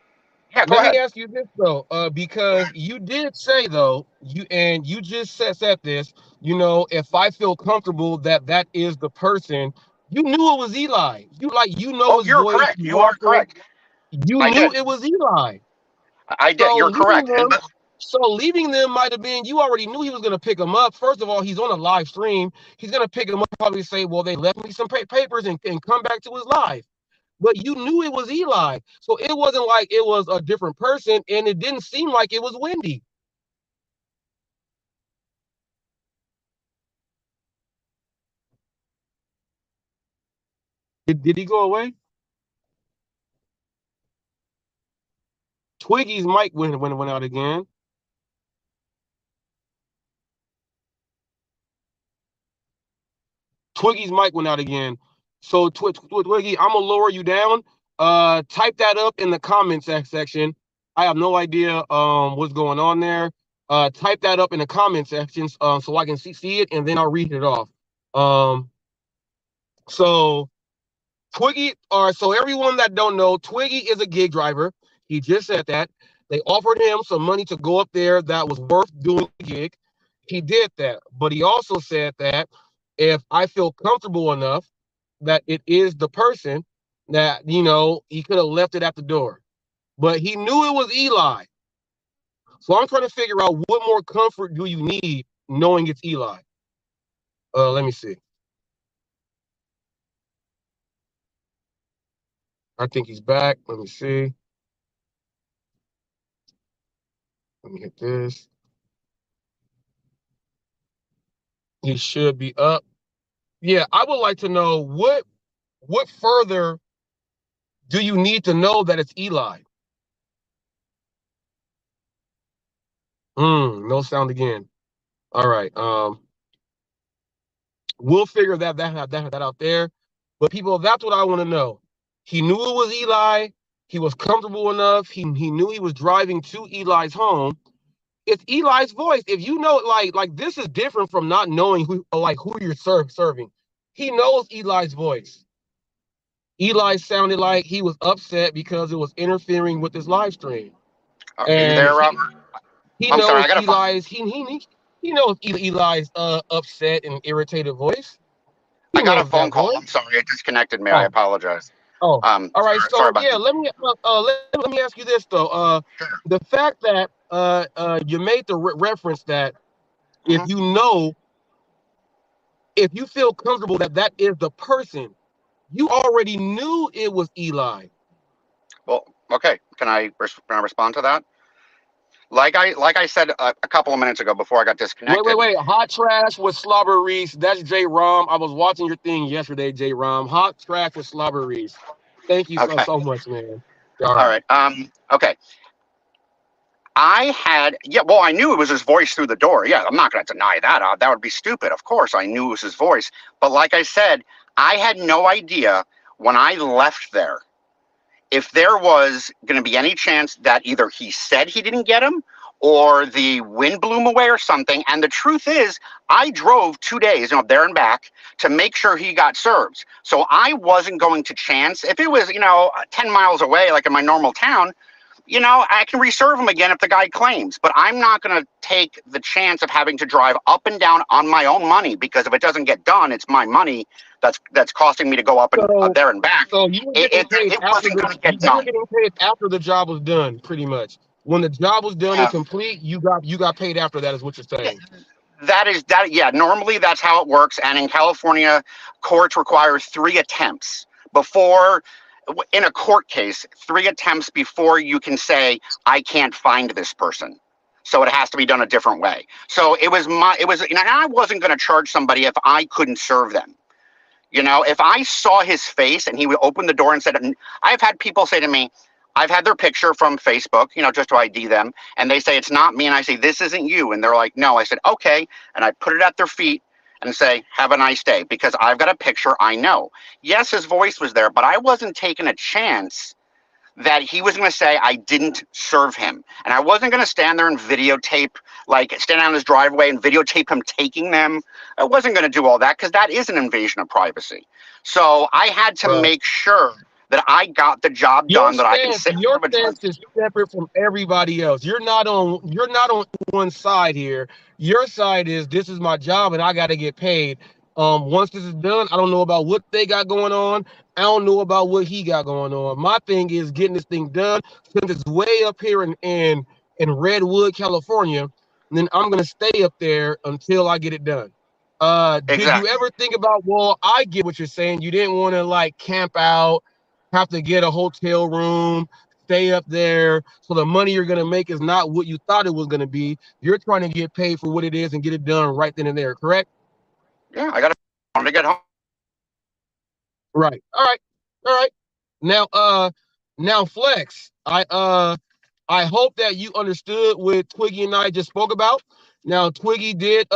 [SPEAKER 1] Yeah, Let me ask you this, though, because you did say, though, you just said this, if I feel comfortable that is the person, you knew it was Eli.
[SPEAKER 3] You're correct. You are correct.
[SPEAKER 1] You knew it was Eli.
[SPEAKER 3] I did. You're correct.
[SPEAKER 1] So leaving them might have been, you already knew he was going to pick them up. First of all, he's on a live stream. He's going to pick them up, probably say, well, they left me some papers and come back to his live. But you knew it was Eli. So it wasn't like it was a different person, and it didn't seem like it was Wendy. Did he go away? Twiggy's mic went out again. Twiggy's mic went out again. So Twiggy, I'm gonna lower you down. Type that up in the comments section. I have no idea what's going on there. Type that up in the comment section so I can see it, and then I'll read it off. So Twiggy, so everyone that don't know, Twiggy is a gig driver. He just said that. They offered him some money to go up there that was worth doing the gig. He did that, but he also said that if I feel comfortable enough that it is the person, that, you know, he could have left it at the door. But he knew it was Eli. So I'm trying to figure out, what more comfort do you need knowing it's Eli? Let me see. I think he's back. Let me see. Let me hit this. He should be up. Yeah, I would like to know, what further do you need to know that it's Eli? No sound again. All right. We'll figure that out there. But people, that's what I want to know. He knew it was Eli. He was comfortable enough. He knew he was driving to Eli's home. It's Eli's voice. If you know, like this is different from not knowing who you're serving. He knows Eli's voice. Eli sounded like he was upset because it was interfering with his live stream.
[SPEAKER 3] Are you
[SPEAKER 1] And
[SPEAKER 3] there, Robert?
[SPEAKER 1] he
[SPEAKER 3] I'm sorry,
[SPEAKER 1] knows
[SPEAKER 3] I gotta find.
[SPEAKER 1] he knows Eli's upset and irritated voice. He
[SPEAKER 3] I got a
[SPEAKER 1] knows
[SPEAKER 3] phone
[SPEAKER 1] that
[SPEAKER 3] call.
[SPEAKER 1] voice.
[SPEAKER 3] I'm sorry, it disconnected me. I
[SPEAKER 1] Oh,
[SPEAKER 3] apologize.
[SPEAKER 1] oh. All right.
[SPEAKER 3] Sorry
[SPEAKER 1] So
[SPEAKER 3] about
[SPEAKER 1] yeah,
[SPEAKER 3] that.
[SPEAKER 1] let me ask you this though.
[SPEAKER 3] Sure.
[SPEAKER 1] The fact that you made the reference that if
[SPEAKER 3] hmm
[SPEAKER 1] you know, if you feel comfortable that that is the person, you already knew it was Eli.
[SPEAKER 3] Well, okay. Can I respond to that? Like I said a couple of minutes ago before I got disconnected.
[SPEAKER 1] Wait. Hot trash with slobber Reese. That's J Rom. I was watching your thing yesterday, J Rom. Hot trash with slobber Reese. Thank you
[SPEAKER 3] Okay.
[SPEAKER 1] so much, man. All
[SPEAKER 3] All
[SPEAKER 1] right.
[SPEAKER 3] right. Okay. Well, I knew it was his voice through the door. Yeah, I'm not going to deny that. That would be stupid. Of course, I knew it was his voice. But like I said, I had no idea when I left there if there was going to be any chance that either he said he didn't get him or the wind blew him away or something. And the truth is, I drove 2 days, there and back to make sure he got served. So I wasn't going to chance, if it was, 10 miles away, like in my normal town, I can reserve him again if the guy claims, but I'm not going to take the chance of having to drive up and down on my own money, because if it doesn't get done, it's my money that's costing me to go up and
[SPEAKER 1] So
[SPEAKER 3] there and back.
[SPEAKER 1] so you were getting paid
[SPEAKER 3] It
[SPEAKER 1] after
[SPEAKER 3] wasn't going to get
[SPEAKER 1] you were
[SPEAKER 3] done.
[SPEAKER 1] getting paid after the job was done, pretty much. When the job was done and
[SPEAKER 3] Yeah,
[SPEAKER 1] complete, you got paid after that, is what you're
[SPEAKER 3] yeah,
[SPEAKER 1] saying.
[SPEAKER 3] that is that. Yeah, normally that's how it works, and in California, courts require 3 attempts before. In a court case, 3 attempts before you can say, I can't find this person. So it has to be done a different way. So and I wasn't going to charge somebody if I couldn't serve them. If I saw his face and he would open the door and said, I've had people say to me, I've had their picture from Facebook, just to ID them. And they say, it's not me. And I say, this isn't you. And they're like, no. I said, okay. And I put it at their feet and say, have a nice day, because I've got a picture I know. Yes, his voice was there, but I wasn't taking a chance that he was going to say I didn't serve him. And I wasn't going to stand there and videotape, like stand on his driveway and videotape him taking them. I wasn't going to do all that, because that is an invasion of privacy. So I had to
[SPEAKER 1] Right.
[SPEAKER 3] make sure that I got the job done, that I can sit in
[SPEAKER 1] Your
[SPEAKER 3] front of a
[SPEAKER 1] stance
[SPEAKER 3] judge.
[SPEAKER 1] is separate from everybody else. You're not on one side here. Your side is, this is my job and I got to get paid. Once this is done, I don't know about what they got going on. I don't know about what he got going on. My thing is getting this thing done, since it's way up here in Redwood, California. And then I'm gonna stay up there until I get it done. Did you
[SPEAKER 3] Exactly.
[SPEAKER 1] ever think about? Well, I get what you're saying. You didn't want to like camp out, have to get a hotel room, stay up there. So the money you're going to make is not what you thought it was going to be. You're trying to get paid for what it is and get it done right then and there, correct?
[SPEAKER 3] Yeah, wanted to get home.
[SPEAKER 1] Right. All right. All right. Now, Flex, I hope that you understood what Twiggy and I just spoke about. Now, Twiggy did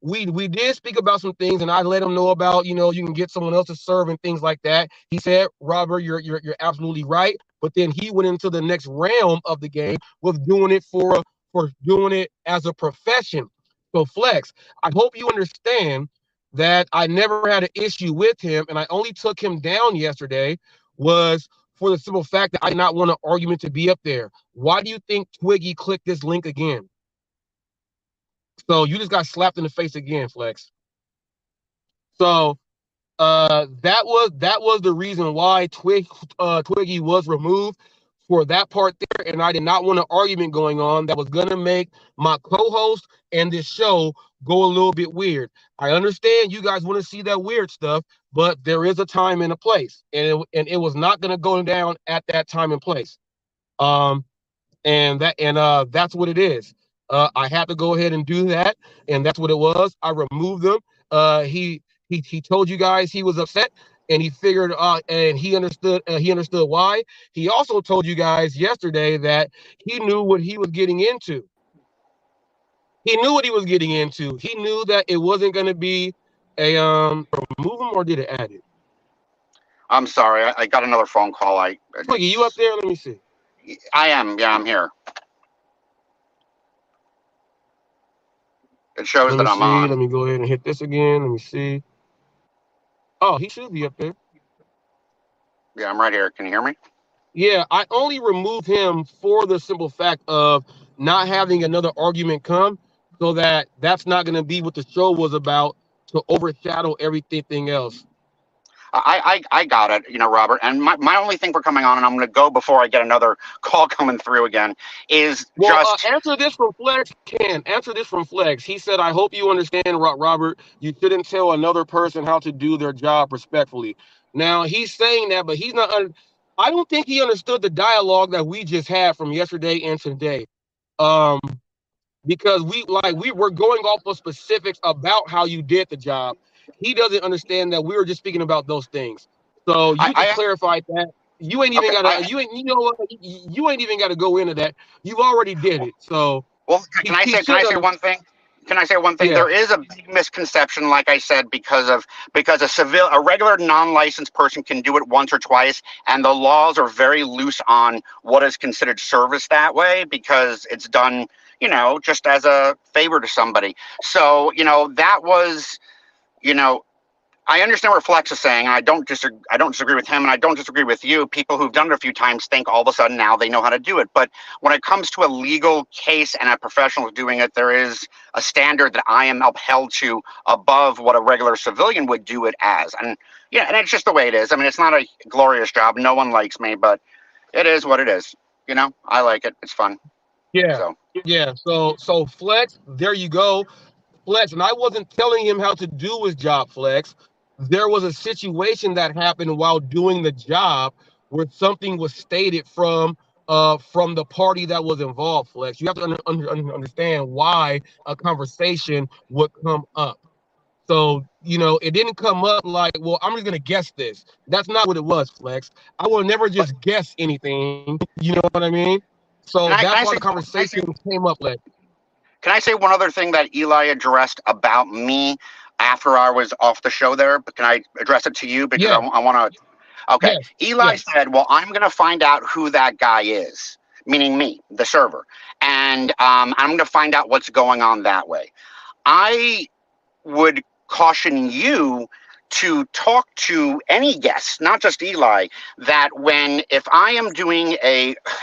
[SPEAKER 1] we did speak about some things, and I let him know about, you can get someone else to serve and things like that. He said, Robert, you're absolutely right. But then he went into the next realm of the game with doing it for doing it as a profession. So Flex, I hope you understand that I never had an issue with him, and I only took him down yesterday was for the simple fact that I did not want an argument to be up there. Why do you think Twiggy clicked this link again? So you just got slapped in the face again, Flex. So that was the reason why Twiggy was removed for that part there, and I did not want an argument going on that was gonna make my co-host and this show go a little bit weird. I understand you guys want to see that weird stuff, but there is a time and a place, and it was not gonna go down at that time and place. Um, and that's what it is. I had to go ahead and do that, and that's what it was. I removed them. He told you guys he was upset, and he figured and he understood why. He also told you guys yesterday that he knew what he was getting into. He knew what he was getting into. He knew that it wasn't going to be a remove him, or did it add it?
[SPEAKER 3] I'm sorry, I got another phone call.
[SPEAKER 1] Twiggy, you up there? Let me see.
[SPEAKER 3] I am. Yeah, I'm here. It shows that I'm on.
[SPEAKER 1] Let me go ahead and hit this again. Let me see. Oh, he should be up there.
[SPEAKER 3] Yeah, I'm right here. Can you hear me?
[SPEAKER 1] Yeah, I only removed him for the simple fact of not having another argument come, so that that's not going to be what the show was about, to overshadow everything else.
[SPEAKER 3] I got it, Robert. And my only thing for coming on, and I'm going to go before I get another call coming through again, is
[SPEAKER 1] answer this from Flex. Answer this from Flex. He said, "I hope you understand, Robert. You shouldn't tell another person how to do their job respectfully." Now he's saying that, but he's not. I don't think he understood the dialogue that we just had from yesterday and today. Because we were going off of specifics about how you did the job. He doesn't understand that we were just speaking about those things. So you just clarified that. You ain't even gotta. You ain't. You know what? You ain't even gotta go into that. You've already did it. So
[SPEAKER 3] well, can I say one thing? Can I say one thing? Yeah. There is a big misconception, like I said, because a regular non-licensed person can do it once or twice, and the laws are very loose on what is considered service that way, because it's done, just as a favor to somebody. So, that was, I understand what Flex is saying, and I don't disagree with him, and I don't disagree with you. People who've done it a few times think all of a sudden now they know how to do it. But when it comes to a legal case and a professional doing it, there is a standard that I am upheld to above what a regular civilian would do it as. And yeah, and it's just the way it is. I mean, it's not a glorious job. No one likes me, but it is what it is. I like it. It's fun.
[SPEAKER 1] Yeah. So Flex, there you go. Flex, and I wasn't telling him how to do his job, Flex. There was a situation that happened while doing the job where something was stated from the party that was involved, Flex. You have to understand why a conversation would come up. So, it didn't come up like, well, I'm just going to guess this. That's not what it was, Flex. I will never just guess anything. You know what I mean? So that's why the conversation came up, Flex.
[SPEAKER 3] Can I say one other thing that Eli addressed about me after I was off the show there? But can I address it to you? Because I want to. Okay. Yes. Eli said, well, I'm going to find out who that guy is, meaning me, the server. And I'm going to find out what's going on that way. I would caution you to talk to any guest, not just Eli, that if I am doing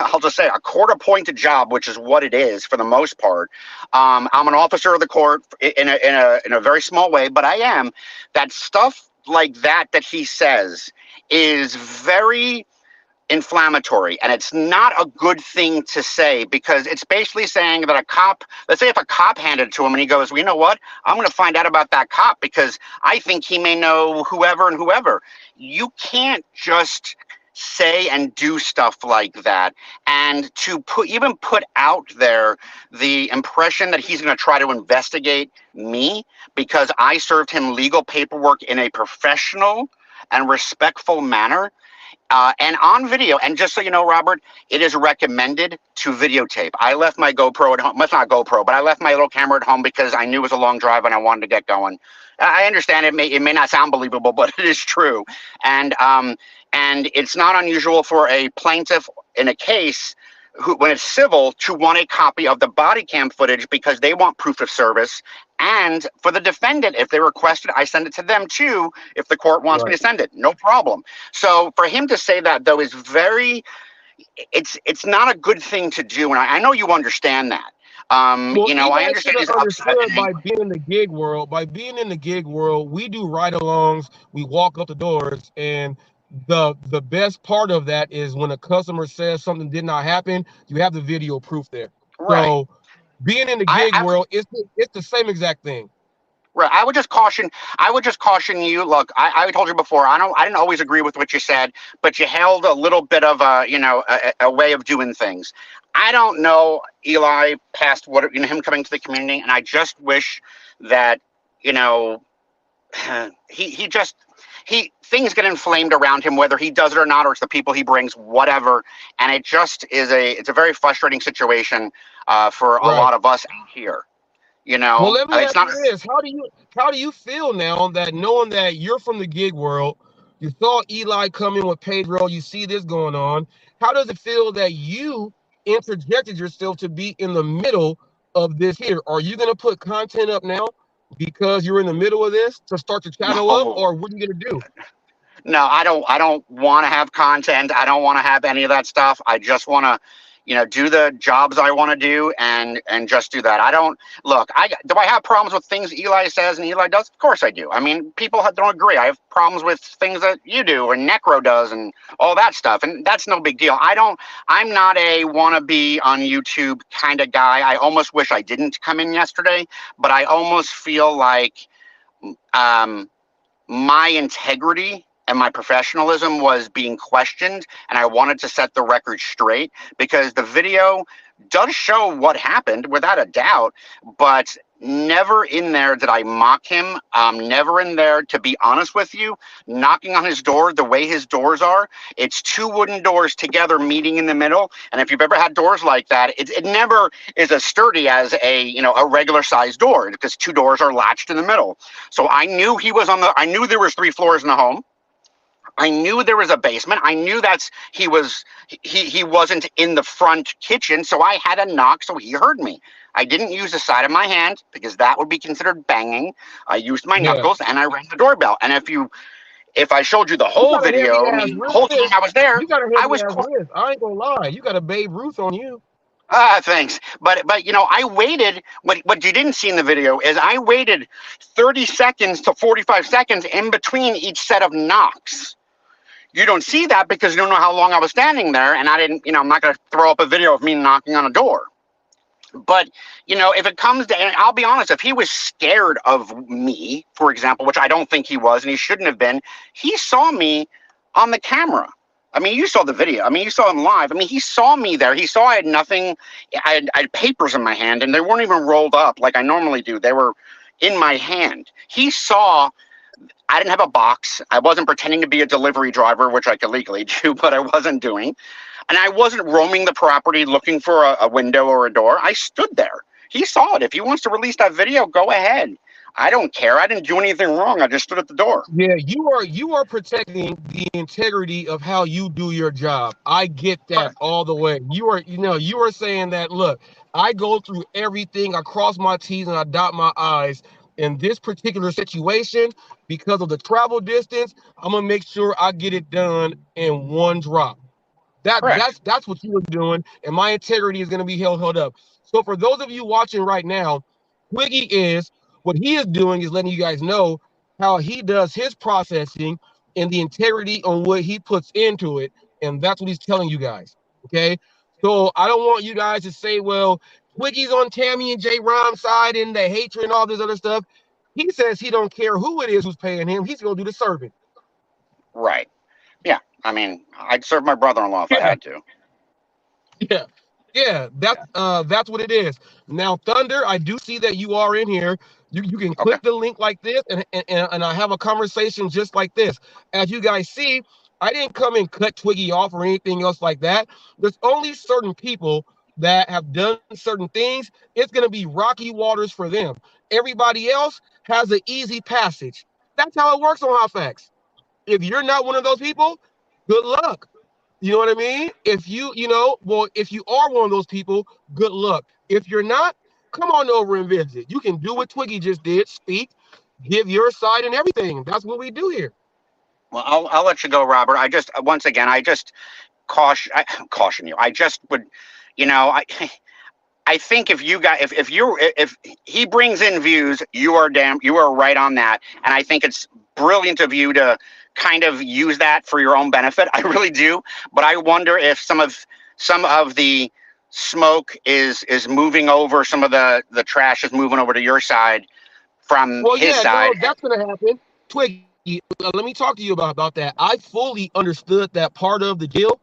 [SPEAKER 3] I'll just say a court-appointed job, which is what it is for the most part. I'm an officer of the court in a very small way, but I am. That stuff like that he says is very inflammatory, and it's not a good thing to say, because it's basically saying that a cop, let's say if a cop handed it to him and he goes, well, you know what, I'm going to find out about that cop because I think he may know whoever and whoever. You can't just say and do stuff like that, and to put out there the impression that he's going to try to investigate me because I served him legal paperwork in a professional and respectful manner. And on video, and just so you know, Robert, it is recommended to videotape. I left my GoPro at home. Well, it's not GoPro, but I left my little camera at home because I knew it was a long drive and I wanted to get going. I understand it may not sound believable, but it is true. And it's not unusual for a plaintiff in a case when it's civil to want a copy of the body cam footage because they want proof of service. And for the defendant, if they request it, I send it to them too. If the court wants me to send it, no problem. So for him to say that, though, is it's not a good thing to do. And I know you understand that.
[SPEAKER 1] Well,
[SPEAKER 3] I
[SPEAKER 1] Eli should
[SPEAKER 3] understand
[SPEAKER 1] have
[SPEAKER 3] he's upset
[SPEAKER 1] understood
[SPEAKER 3] and
[SPEAKER 1] by
[SPEAKER 3] angry.
[SPEAKER 1] being in the gig world. By being in the gig world, we do ride-alongs. We walk up the doors, and the best part of that is when a customer says something did not happen, you have the video proof there.
[SPEAKER 3] Right.
[SPEAKER 1] So, being in the
[SPEAKER 3] I,
[SPEAKER 1] gig
[SPEAKER 3] I would
[SPEAKER 1] world, it's the same exact thing.
[SPEAKER 3] Right. I would just caution you. Look, I told you before, I didn't always agree with what you said, but you held a little bit of a way of doing things. I don't know Eli past what, him coming to the community, and I just wish that, you know, he just, things get inflamed around him, whether he does it or not, or it's the people he brings, whatever. And it just is it's a very frustrating situation, for a
[SPEAKER 1] Right.
[SPEAKER 3] lot of us out here.
[SPEAKER 1] Well, let me
[SPEAKER 3] It's
[SPEAKER 1] ask
[SPEAKER 3] not.
[SPEAKER 1] you this: how do you feel now that knowing that you're from the gig world, you saw Eli come in with Pedro, you see this going on? How does it feel that you interjected yourself to be in the middle of this here? Are you going to put content up now because you're in the middle of this to start your channel up,
[SPEAKER 3] No.
[SPEAKER 1] or what are you going to do?
[SPEAKER 3] No, I don't want to have content. I don't want to have any of that stuff. I just want to, do the jobs I want to do, and just do that. I don't look. Do I have problems with things Eli says and Eli does? Of course I do. I mean, people don't agree. I have problems with things that you do and Necro does and all that stuff, and that's no big deal. I'm not a wannabe on YouTube kind of guy. I almost wish I didn't come in yesterday, but I almost feel like, my integrity and my professionalism was being questioned, and I wanted to set the record straight, because the video does show what happened without a doubt, but never in there did I mock him. Never in there, to be honest with you, knocking on his door the way his doors are. It's two wooden doors together meeting in the middle, and if you've ever had doors like that, it never is as sturdy as a regular sized door, because two doors are latched in the middle. So I knew I knew there was 3 floors in the home. I knew there was a basement. I knew he wasn't in the front kitchen, so I had a knock so he heard me. I didn't use the side of my hand because that would be considered banging. I used my
[SPEAKER 1] Yeah,
[SPEAKER 3] knuckles and I rang the doorbell. And if I showed you the
[SPEAKER 1] you
[SPEAKER 3] whole
[SPEAKER 1] got a heavy
[SPEAKER 3] video,
[SPEAKER 1] ass
[SPEAKER 3] meaning the whole time
[SPEAKER 1] wrist.
[SPEAKER 3] I was there,
[SPEAKER 1] You got a
[SPEAKER 3] I
[SPEAKER 1] heavy
[SPEAKER 3] was
[SPEAKER 1] ass wrist. I ain't gonna lie. You got a Babe Ruth on you.
[SPEAKER 3] thanks. But I waited. What you didn't see in the video is I waited 30 seconds to 45 seconds in between each set of knocks. You don't see that because you don't know how long I was standing there, and I didn't, I'm not going to throw up a video of me knocking on a door. But, if it comes to, and I'll be honest, if he was scared of me, for example, which I don't think he was, and he shouldn't have been, he saw me on the camera. I mean, you saw the video. I mean, you saw him live. I mean, he saw me there. He saw I had nothing. I had papers in my hand, and they weren't even rolled up like I normally do. They were in my hand. He saw I didn't have a box. I wasn't pretending to be a delivery driver, which I could legally do, but I wasn't doing. And I wasn't roaming the property looking for a window or a door. I stood there. He saw it. If he wants to release that video, go ahead. I don't care. I didn't do anything wrong. I just stood at the door.
[SPEAKER 1] Yeah, you are protecting the integrity of how you do your job. I get that
[SPEAKER 3] Correct.
[SPEAKER 1] all the way. You are saying that, look, I go through everything, I cross my T's and I dot my I's. In this particular situation, because of the travel distance, I'm gonna make sure I get it done in one drop. That
[SPEAKER 3] Correct.
[SPEAKER 1] that's what you were doing, and my integrity is going to be held up. So for those of you watching right now, Twiggy is what he is doing is letting you guys know how he does his processing and the integrity on what he puts into it, and that's what he's telling you guys. Okay, so I don't want you guys to say, well, Twiggy's on Tammy and J Rom's side and the hatred and all this other stuff. He says he don't care who it is who's paying him. He's going to do the serving.
[SPEAKER 3] Right. Yeah. I mean, I'd serve my brother-in-law if I
[SPEAKER 1] Yeah.
[SPEAKER 3] had to.
[SPEAKER 1] Yeah, yeah, that's what it is. Now, Thunder, I do see that you are in here. You can
[SPEAKER 3] Okay.
[SPEAKER 1] click the link like this, and I have a conversation just like this. As you guys see, I didn't come and cut Twiggy off or anything else like that. There's only certain people that have done certain things. It's gonna be rocky waters for them. Everybody else has an easy passage. That's how it works on HotFacts. If you're not one of those people, good luck. You know what I mean? If you are one of those people, good luck. If you're not, come on over and visit. You can do what Twiggy just did, speak, give your side and everything. That's what we do here.
[SPEAKER 3] Well, I'll let you go, Robert. Once again, I just caution you. I just would, I I think if he brings in views, you are right on that. And I think it's brilliant of you to kind of use that for your own benefit. I really do. But I wonder if some of the smoke is moving over, some of the trash is moving over to your side from
[SPEAKER 1] Well,
[SPEAKER 3] his
[SPEAKER 1] yeah,
[SPEAKER 3] side.
[SPEAKER 1] no, that's gonna happen. Twiggy, let me talk to you about that. I fully understood that part of the deal.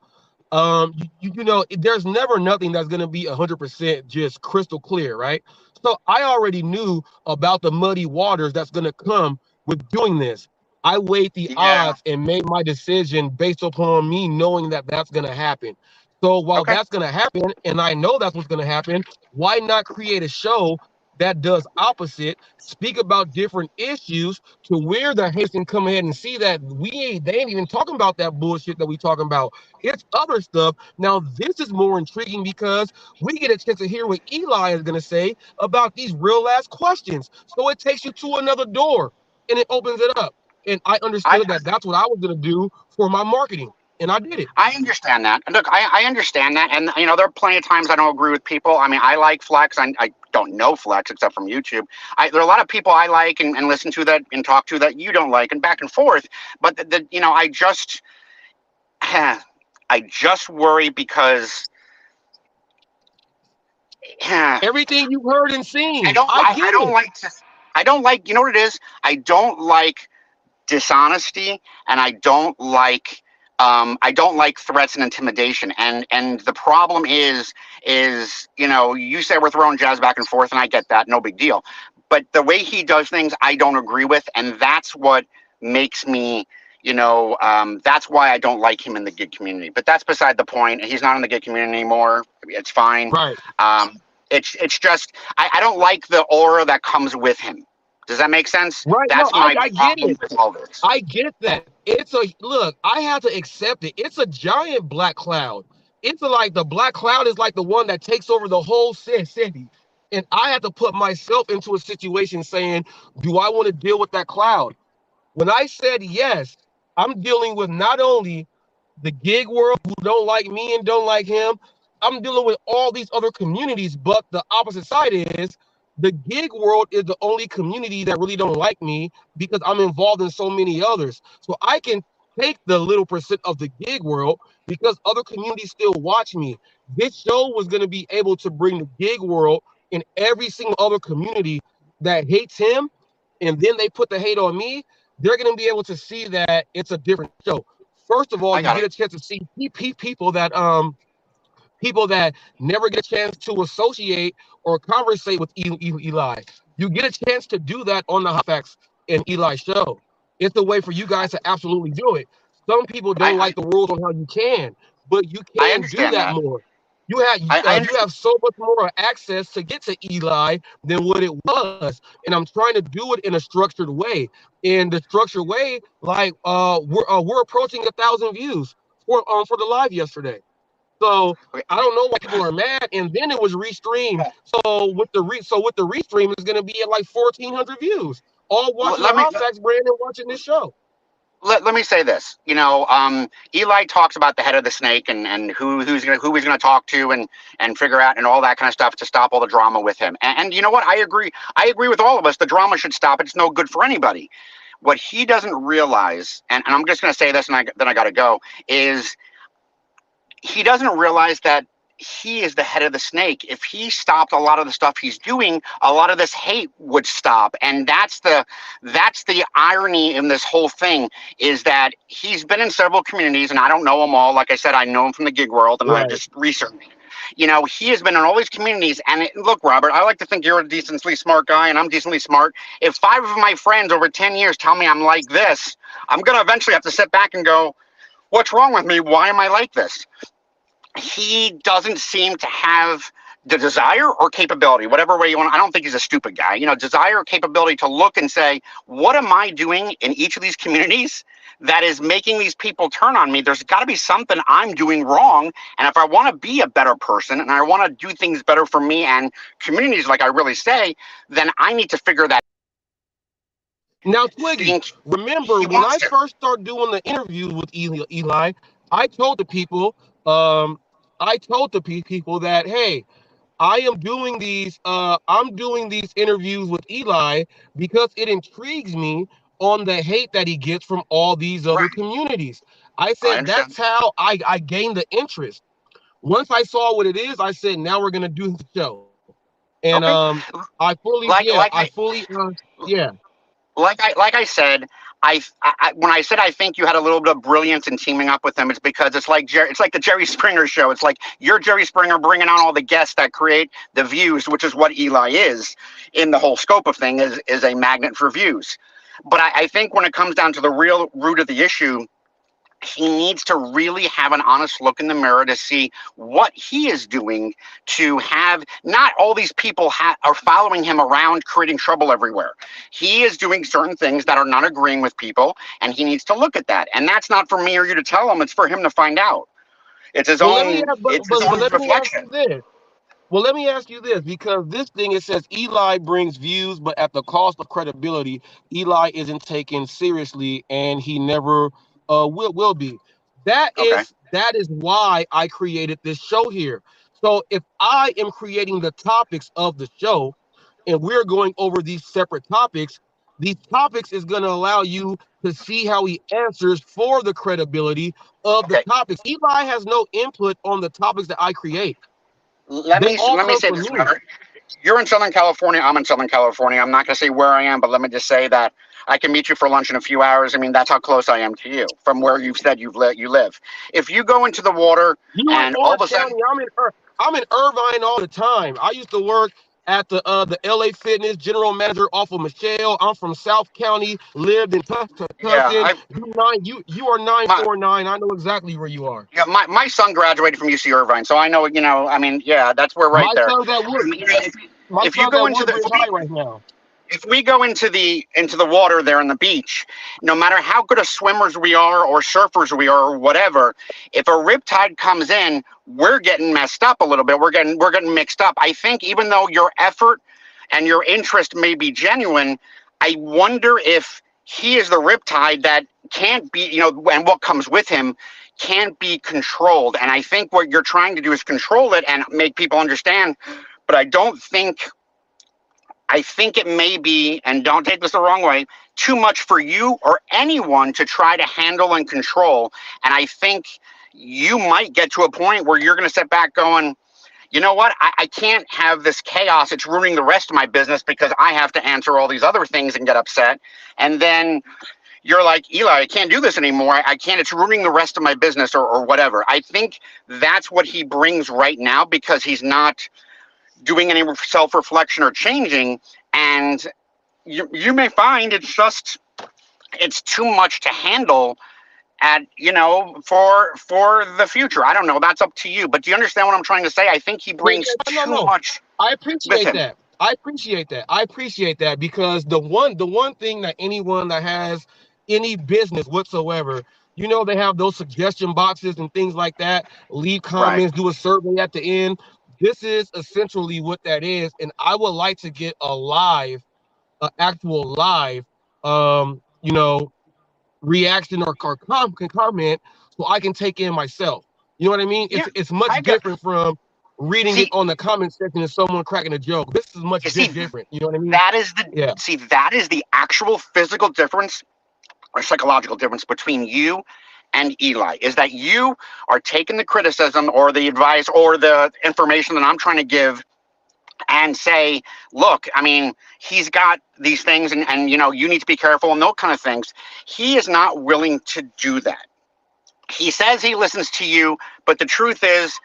[SPEAKER 1] You know, there's never nothing that's going to be 100% just crystal clear, right? So I already knew about the muddy waters that's going to come with doing this. I weighed the
[SPEAKER 3] Yeah.
[SPEAKER 1] odds and made my decision based upon me knowing that that's going to happen. So while
[SPEAKER 3] Okay.
[SPEAKER 1] that's going to happen, and I know that's what's going to happen, why not create a show that does opposite, speak about different issues to where the haters can come ahead and see that they ain't even talking about that bullshit that we talking about. It's other stuff. Now, this is more intriguing because we get a chance to hear what Eli is going to say about these real ass questions. So it takes you to another door and it opens it up. And I
[SPEAKER 3] I
[SPEAKER 1] understood that that's what I was going to do for my marketing. And I did it.
[SPEAKER 3] I understand that. And look, I understand that. And, there are plenty of times I don't agree with people. I mean, I like Flex. I don't know Flex except from YouTube. There are a lot of people I like and listen to that and talk to that you don't like, and back and forth. But, I just worry because
[SPEAKER 1] Everything you've heard and
[SPEAKER 3] I
[SPEAKER 1] seen,
[SPEAKER 3] don't,
[SPEAKER 1] I
[SPEAKER 3] I
[SPEAKER 1] get
[SPEAKER 3] don't
[SPEAKER 1] it.
[SPEAKER 3] like to, I don't like, you know what it is? I don't like dishonesty, and I don't like threats and intimidation. And the problem is you say we're throwing jazz back and forth, and I get that, no big deal. But the way he does things, I don't agree with, and that's what makes me. That's why I don't like him in the gig community. But that's beside the point. He's not in the gig community anymore. It's fine.
[SPEAKER 1] Right.
[SPEAKER 3] It's just I don't like the aura that comes with him. Does that make sense?
[SPEAKER 1] Right. No,
[SPEAKER 3] That's my
[SPEAKER 1] I get
[SPEAKER 3] problem
[SPEAKER 1] it.
[SPEAKER 3] with all this.
[SPEAKER 1] I get that. It's a look, I have to accept it. It's a giant black cloud. It's like the black cloud is like the one that takes over the whole city. And I have to put myself into a situation saying, do I want to deal with that cloud? When I said yes, I'm dealing with not only the gig world who don't like me and don't like him, I'm dealing with all these other communities. But the opposite side is the gig world is the only community that really don't like me because I'm involved in so many others. So I can take the little percent of the gig world because other communities still watch me. This show was going to be able to bring the gig world in every single other community that hates him, and then they put the hate on me. They're going to be able to see that it's a different show. First of all,
[SPEAKER 3] I
[SPEAKER 1] you
[SPEAKER 3] got
[SPEAKER 1] get
[SPEAKER 3] it.
[SPEAKER 1] a chance to see people that never get a chance to associate or conversate with Eli. You get a chance to do that on the HotFacts and Eli show. It's a way for you guys to absolutely do it. Some people don't
[SPEAKER 3] I
[SPEAKER 1] like the rules on how you can, but you
[SPEAKER 3] I
[SPEAKER 1] can do
[SPEAKER 3] understand
[SPEAKER 1] that
[SPEAKER 3] that.
[SPEAKER 1] more. You have
[SPEAKER 3] I
[SPEAKER 1] you
[SPEAKER 3] understand.
[SPEAKER 1] have so much more access to get to Eli than what it was, and I'm trying to do it in a structured way. In the structured way, like we're approaching 1,000 views for the live yesterday. So
[SPEAKER 3] Okay.
[SPEAKER 1] I don't know why people are mad. And then it was restreamed. So with the restream, it's going to be at like 1,400 views, all watching the
[SPEAKER 3] Let me
[SPEAKER 1] Hot Facts brand and watching this show.
[SPEAKER 3] let me say this. Eli talks about the head of the snake and who he's gonna talk to and figure out and all that kind of stuff to stop all the drama with him. And you know what? I agree. I agree with all of us. The drama should stop. It's no good for anybody. What he doesn't realize, and I'm just gonna say this, and then I gotta go, is he doesn't realize that he is the head of the snake. If he stopped a lot of the stuff he's doing, a lot of this hate would stop. And that's the irony in this whole thing, is that he's been in several communities, and I don't know them all. Like I said, I know him from the gig world, and I
[SPEAKER 1] Right.
[SPEAKER 3] just researched. He has been in all these communities. And look, Robert, I like to think you're a decently smart guy, and I'm decently smart. If 5 of my friends over 10 years tell me I'm like this, I'm going to eventually have to sit back and go, what's wrong with me? Why am I like this? He doesn't seem to have the desire or capability, whatever way you want. I don't think he's a stupid guy. Desire or capability to look and say, what am I doing in each of these communities that is making these people turn on me? There's got to be something I'm doing wrong. And if I want to be a better person and I want to do things better for me and communities, like I really say, then I need to figure that.
[SPEAKER 1] Now, Twiggy,
[SPEAKER 3] Think
[SPEAKER 1] remember
[SPEAKER 3] he
[SPEAKER 1] when
[SPEAKER 3] wants
[SPEAKER 1] I
[SPEAKER 3] to.
[SPEAKER 1] first started doing the interviews with Eli, I told the people, I told the people that, hey, I am doing these. I'm doing these interviews with Eli because it intrigues me on the hate that he gets from all these other
[SPEAKER 3] Right.
[SPEAKER 1] communities. I
[SPEAKER 3] I
[SPEAKER 1] said
[SPEAKER 3] understand.
[SPEAKER 1] that's how I gained the interest. Once I saw what it is, I said now we're gonna do the show. And
[SPEAKER 3] Okay. Like
[SPEAKER 1] I
[SPEAKER 3] like I
[SPEAKER 1] fully yeah.
[SPEAKER 3] like I said, I when I said I think you had a little bit of brilliance in teaming up with him, it's because it's like the Jerry Springer show. It's like you're Jerry Springer bringing on all the guests that create the views, which is what Eli is in the whole scope of thing is a magnet for views. But I think when it comes down to the real root of the issue, he needs to really have an honest look in the mirror to see what he is doing to have not all these people are following him around creating trouble everywhere. He is doing certain things that are not agreeing with people, and he needs to look at that. And that's not for me or you to tell him, it's for him to find out. It's his
[SPEAKER 1] Well, let me
[SPEAKER 3] own
[SPEAKER 1] ask,
[SPEAKER 3] it's his own
[SPEAKER 1] let me ask
[SPEAKER 3] reflection.
[SPEAKER 1] you this. Well, let me ask you this, because this thing, it says Eli brings views, but at the cost of credibility. Eli isn't taken seriously, and he never will be.
[SPEAKER 3] Okay.
[SPEAKER 1] That is why I created this show here. So if I am creating the topics of the show, and we're going over these separate topics, these topics is going to allow you to see how he answers for the credibility of the
[SPEAKER 3] Okay.
[SPEAKER 1] topics. Eli has no input on the topics that I create.
[SPEAKER 3] Let
[SPEAKER 1] They
[SPEAKER 3] me
[SPEAKER 1] all
[SPEAKER 3] let me
[SPEAKER 1] come
[SPEAKER 3] say
[SPEAKER 1] from
[SPEAKER 3] this,
[SPEAKER 1] me.
[SPEAKER 3] Trevor. You're in Southern California. I'm in Southern California. I'm not going to say where I am, but let me just say that I can meet you for lunch in a few hours. I mean, that's how close I am to you from where you've said you live. If you go into the water
[SPEAKER 1] You in
[SPEAKER 3] and all of
[SPEAKER 1] Orange
[SPEAKER 3] a sudden,
[SPEAKER 1] County. I'm in Irvine all the time. I used to work at the LA Fitness general manager off of Michelle. I'm from South County. Lived in
[SPEAKER 3] yeah,
[SPEAKER 1] Tustin. You are nine
[SPEAKER 3] my,
[SPEAKER 1] four nine. I know exactly where you are.
[SPEAKER 3] yeah, my son graduated from UC Irvine, so I know, I mean, yeah, that's we're right
[SPEAKER 1] My
[SPEAKER 3] there.
[SPEAKER 1] son's at Wood.
[SPEAKER 3] If,
[SPEAKER 1] My
[SPEAKER 3] if you
[SPEAKER 1] son's at
[SPEAKER 3] go into
[SPEAKER 1] Woodbridge High right now.
[SPEAKER 3] if we go into the water there on the beach, no matter how good of swimmers we are or surfers we are or whatever, if a riptide comes in, we're getting messed up a little bit. We're getting mixed up. I think even though your effort and your interest may be genuine, I wonder if he is the riptide that can't be, and what comes with him can't be controlled. And I think what you're trying to do is control it and make people understand. But I think it may be, and don't take this the wrong way, too much for you or anyone to try to handle and control. And I think you might get to a point where you're going to sit back going, you know what? I can't have this chaos. It's ruining the rest of my business because I have to answer all these other things and get upset. And then you're like, Eli, I can't do this anymore. I can't. It's ruining the rest of my business or whatever. I think that's what he brings right now because he's not doing any self-reflection or changing, and you may find it's too much to handle at for the future. I don't know, that's up to you, but do you understand what I'm trying to say? I think he
[SPEAKER 1] Yeah,
[SPEAKER 3] brings
[SPEAKER 1] yeah, no,
[SPEAKER 3] too
[SPEAKER 1] no.
[SPEAKER 3] much
[SPEAKER 1] I
[SPEAKER 3] with
[SPEAKER 1] appreciate
[SPEAKER 3] him.
[SPEAKER 1] that. I appreciate that because the one thing that anyone that has any business whatsoever, they have those suggestion boxes and things like that. Leave
[SPEAKER 3] Right.
[SPEAKER 1] comments, do a survey at the end. This is essentially what that is, and I would like to get actual live, reaction or comment so I can take in myself. You know what I mean?
[SPEAKER 3] Yeah,
[SPEAKER 1] It's much
[SPEAKER 3] I got
[SPEAKER 1] different from reading it
[SPEAKER 3] see
[SPEAKER 1] on the comment section and someone cracking a joke. This is much
[SPEAKER 3] you see
[SPEAKER 1] different. You know what I mean?
[SPEAKER 3] that is the
[SPEAKER 1] Yeah.
[SPEAKER 3] see that is the actual physical difference or psychological difference between you and Eli, is that you are taking the criticism or the advice or the information that I'm trying to give and say, look, I mean, he's got these things and you need to be careful and those kind of things. He is not willing to do that. He says he listens to you, but the truth is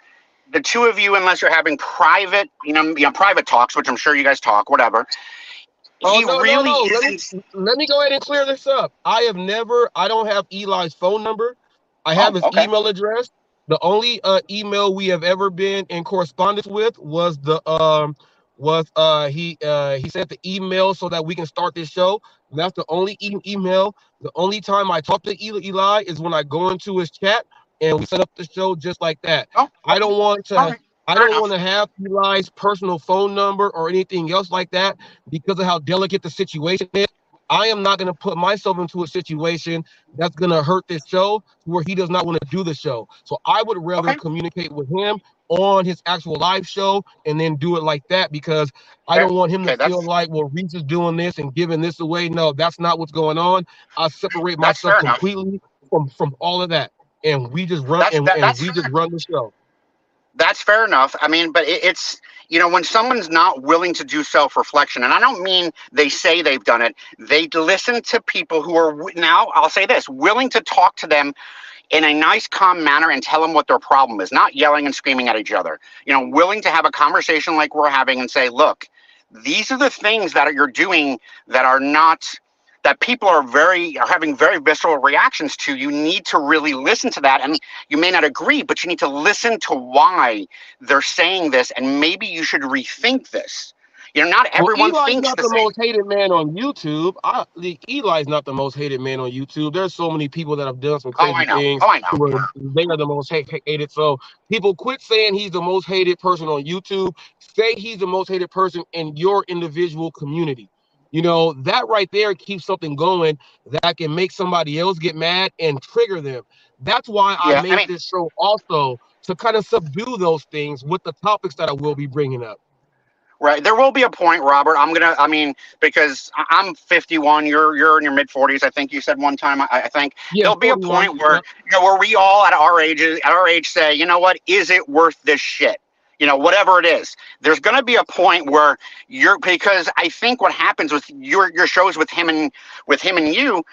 [SPEAKER 3] the two of you, unless you're having private, private talks, which I'm sure you guys talk, whatever,
[SPEAKER 1] Oh
[SPEAKER 3] he
[SPEAKER 1] no, no,
[SPEAKER 3] really
[SPEAKER 1] no.
[SPEAKER 3] isn't.
[SPEAKER 1] Let me go ahead and clear this up. I don't have Eli's phone number. I have
[SPEAKER 3] Oh,
[SPEAKER 1] his
[SPEAKER 3] okay.
[SPEAKER 1] email address. The only email we have ever been in correspondence with was he sent the email so that we can start this show. And that's the only email. The only time I talk to Eli is when I go into his chat and we set up the show just like that.
[SPEAKER 3] Oh,
[SPEAKER 1] I
[SPEAKER 3] okay.
[SPEAKER 1] don't want
[SPEAKER 3] All
[SPEAKER 1] to
[SPEAKER 3] right.
[SPEAKER 1] I
[SPEAKER 3] Fair
[SPEAKER 1] don't want
[SPEAKER 3] enough.
[SPEAKER 1] to have Eli's personal phone number or anything else like that because of how delicate the situation is. I am not going to put myself into a situation that's going to hurt this show where he does not want to do the show. So I would rather
[SPEAKER 3] Okay.
[SPEAKER 1] communicate with him on his actual live show and then do it like that, because I don't want him to feel like, well, Reese is doing this and giving this away. No, that's not what's going on. I separate myself completely from all of that, and we just run we just run the show.
[SPEAKER 3] That's fair enough. I mean, but it's, you know, when someone's not willing to do self-reflection, and I don't mean they say they've done it, they listen to people who are, now I'll say this, willing to talk to them in a nice, calm manner and tell them what their problem is, not yelling and screaming at each other. You know, willing to have a conversation like we're having and say, look, these are the things that you're doing that are not, that people are having very visceral reactions to. You need to really listen to that. And you may not agree, but you need to listen to why they're saying this. And maybe you should rethink this. You know, not everyone thinks
[SPEAKER 1] not the most hated man on YouTube. Eli's not the most hated man on YouTube. There's so many people that have done some crazy things.
[SPEAKER 3] I know.
[SPEAKER 1] They are the most hated. So people quit saying he's the most hated person on YouTube. Say he's the most hated person in your individual community. You know, that right there keeps something going that can make somebody else get mad and trigger them. That's why I made this show also, to kind of subdue those things with the topics that I will be bringing up.
[SPEAKER 3] Right. There will be a point, Robert. Because I'm 51, you're in your mid 40s. I think you said one time, I think there'll be a point where, you know, where we all at our age say, you know what, is it worth this shit? You know, whatever it is, there's going to be a point where because I think what happens with your shows with him and you,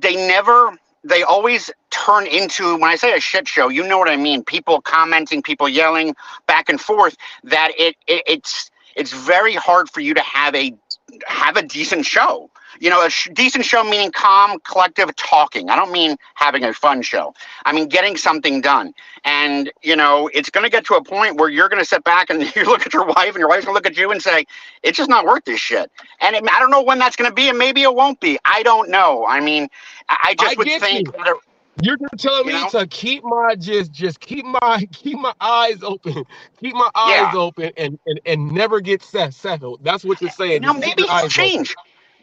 [SPEAKER 3] they always turn into, when I say a shit show, you know what I mean? People commenting, people yelling back and forth, that it's very hard for you to have a decent show. You know, a decent show meaning calm, collective talking. I don't mean having a fun show. I mean getting something done. And, you know, it's going to get to a point where you're going to sit back and you look at your wife and your wife's going to look at you and say, it's just not worth this shit. And I don't know when that's going to be, and maybe it won't be. I don't know. I mean, I would think that
[SPEAKER 1] you're just telling me to keep my keep my eyes open, keep my eyes open, and never get settled. That's what you're saying.
[SPEAKER 3] Now maybe he'll change.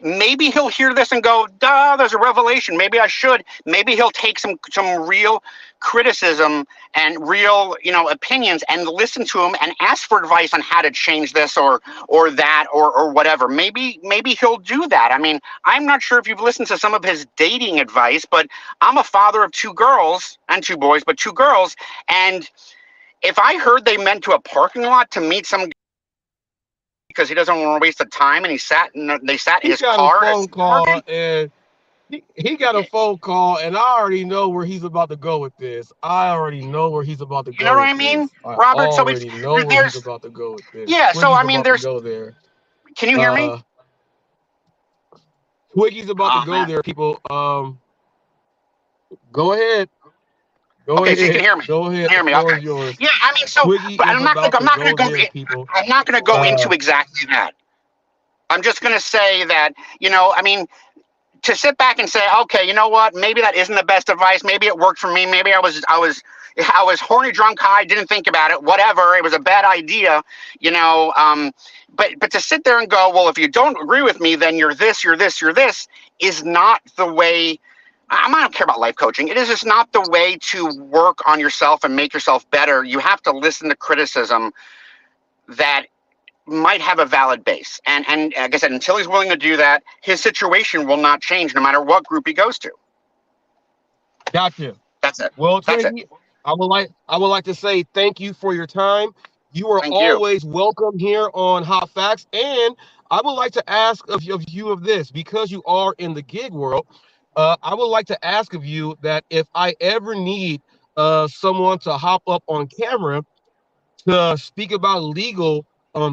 [SPEAKER 3] Maybe he'll hear this and go, duh, there's a revelation. Maybe I should. Maybe he'll take some real criticism and real, you know, opinions and listen to him and ask for advice on how to change this or that or whatever. Maybe he'll do that. I mean, I'm not sure if you've listened to some of his dating advice, but I'm a father of 2 girls and 2 boys, but 2 girls. And if I heard they went to a parking lot to meet some because he doesn't want to waste the time, and they sat in his car.
[SPEAKER 1] He got a phone call, and I already know where he's about to go with this. I already know where he's about to go.
[SPEAKER 3] You know what I mean, Robert? So it's
[SPEAKER 1] know where he's about to go with this.
[SPEAKER 3] Yeah. So I mean, there's.
[SPEAKER 1] Go there.
[SPEAKER 3] Can you hear me?
[SPEAKER 1] Twiggy's about to go there. People, go ahead.
[SPEAKER 3] Okay, so you can hear me.
[SPEAKER 1] Go ahead.
[SPEAKER 3] Hear me? Okay. Yeah, I mean, so but I'm not going to go into exactly that. I'm just going to say that, you know, I mean, to sit back and say, okay, you know what? Maybe that isn't the best advice. Maybe it worked for me. Maybe I was horny, drunk, high, didn't think about it. Whatever. It was a bad idea, you know. But to sit there and go, well, if you don't agree with me, then you're this, is not the way. I don't care about life coaching. It is just not the way to work on yourself and make yourself better. You have to listen to criticism that might have a valid base. And like I said, until he's willing to do that, his situation will not change no matter what group he goes to.
[SPEAKER 1] Gotcha.
[SPEAKER 3] That's it.
[SPEAKER 1] Well, Twiggy, I would like to say thank you for your time. You are always welcome here on Hot Facts. And I would like to ask of you of this, because you are in the gig world. I would like to ask of you that if I ever need someone to hop up on camera to speak about legal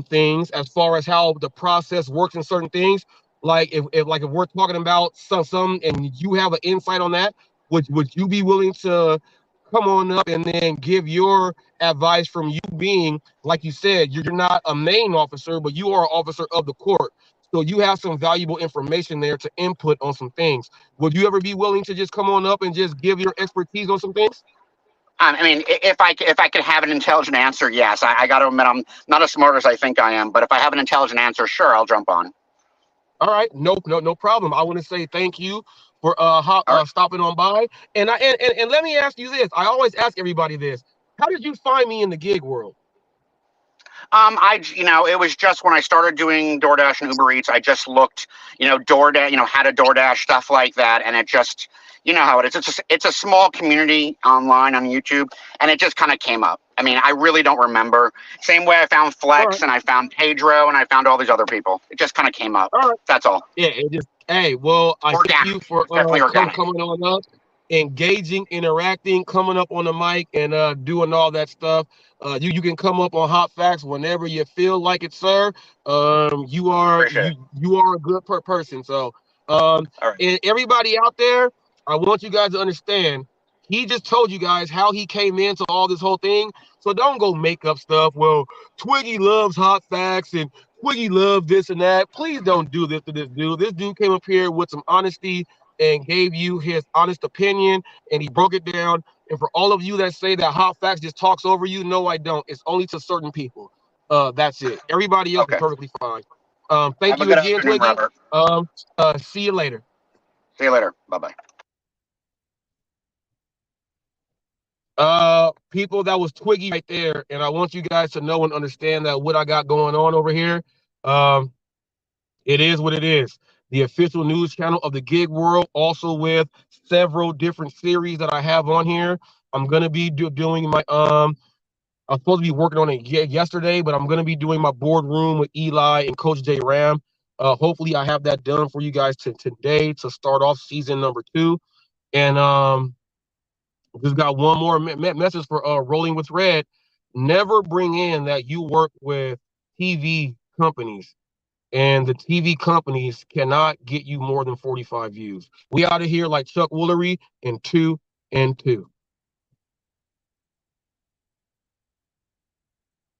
[SPEAKER 1] things as far as how the process works in certain things, like if we're talking about some and you have an insight on that, would you be willing to come on up and then give your advice from you being, like you said, you're not a main officer, but you are an officer of the court. So you have some valuable information there to input on some things. Would you ever be willing to just come on up and just give your expertise on some things?
[SPEAKER 3] I mean, if I could have an intelligent answer, yes. I got to admit, I'm not as smart as I think I am. But if I have an intelligent answer, sure, I'll jump on.
[SPEAKER 1] All right, no problem. I want to say thank you for stopping on by. And let me ask you this. I always ask everybody this. how did you find me in the gig world?
[SPEAKER 3] It was just when I started doing DoorDash and Uber Eats, I just looked, DoorDash, how to DoorDash, stuff like that. And it just, you know how it is. It's a small community online on YouTube, and it just kind of came up. I mean, I really don't remember. Same way I found Flex and I found Pedro and I found all these other people. It just kind of came up. That's all.
[SPEAKER 1] Yeah, it just, hey, well, I thank you for
[SPEAKER 3] Definitely organic.
[SPEAKER 1] coming on up, engaging, interacting, coming up on the mic, and doing all that stuff. You can come up on Hot Facts whenever you feel like it, sir. You are a good person. So, and everybody out there, I want you guys to understand. He just told you guys how he came into all this whole thing. So don't go make up stuff. Well, Twiggy loves Hot Facts and Twiggy loves this and that. Please don't do this to this dude. This dude came up here with some honesty and gave you his honest opinion, and he broke it down. And for all of you that say that Hot Facts just talks over you, no, I don't. It's only to certain people. That's it. Everybody else is perfectly fine. Thank you again, Twiggy. See you later.
[SPEAKER 3] See you later. Bye-bye.
[SPEAKER 1] People, that was Twiggy right there, and I want you guys to know and understand that what I got going on over here, it is what it is. The official news channel of the gig world, also with several different series that I have on here. I'm gonna be doing my I was supposed to be working on it yesterday, but I'm gonna be doing my boardroom with Eli and Coach J Ram. Hopefully I have that done for you guys today to start off season number 2. And just got one more message for Rolling with Red. Never bring in that you work with TV companies, and the TV companies cannot get you more than 45 views. We out of here like Chuck Woolery in 2 and 2.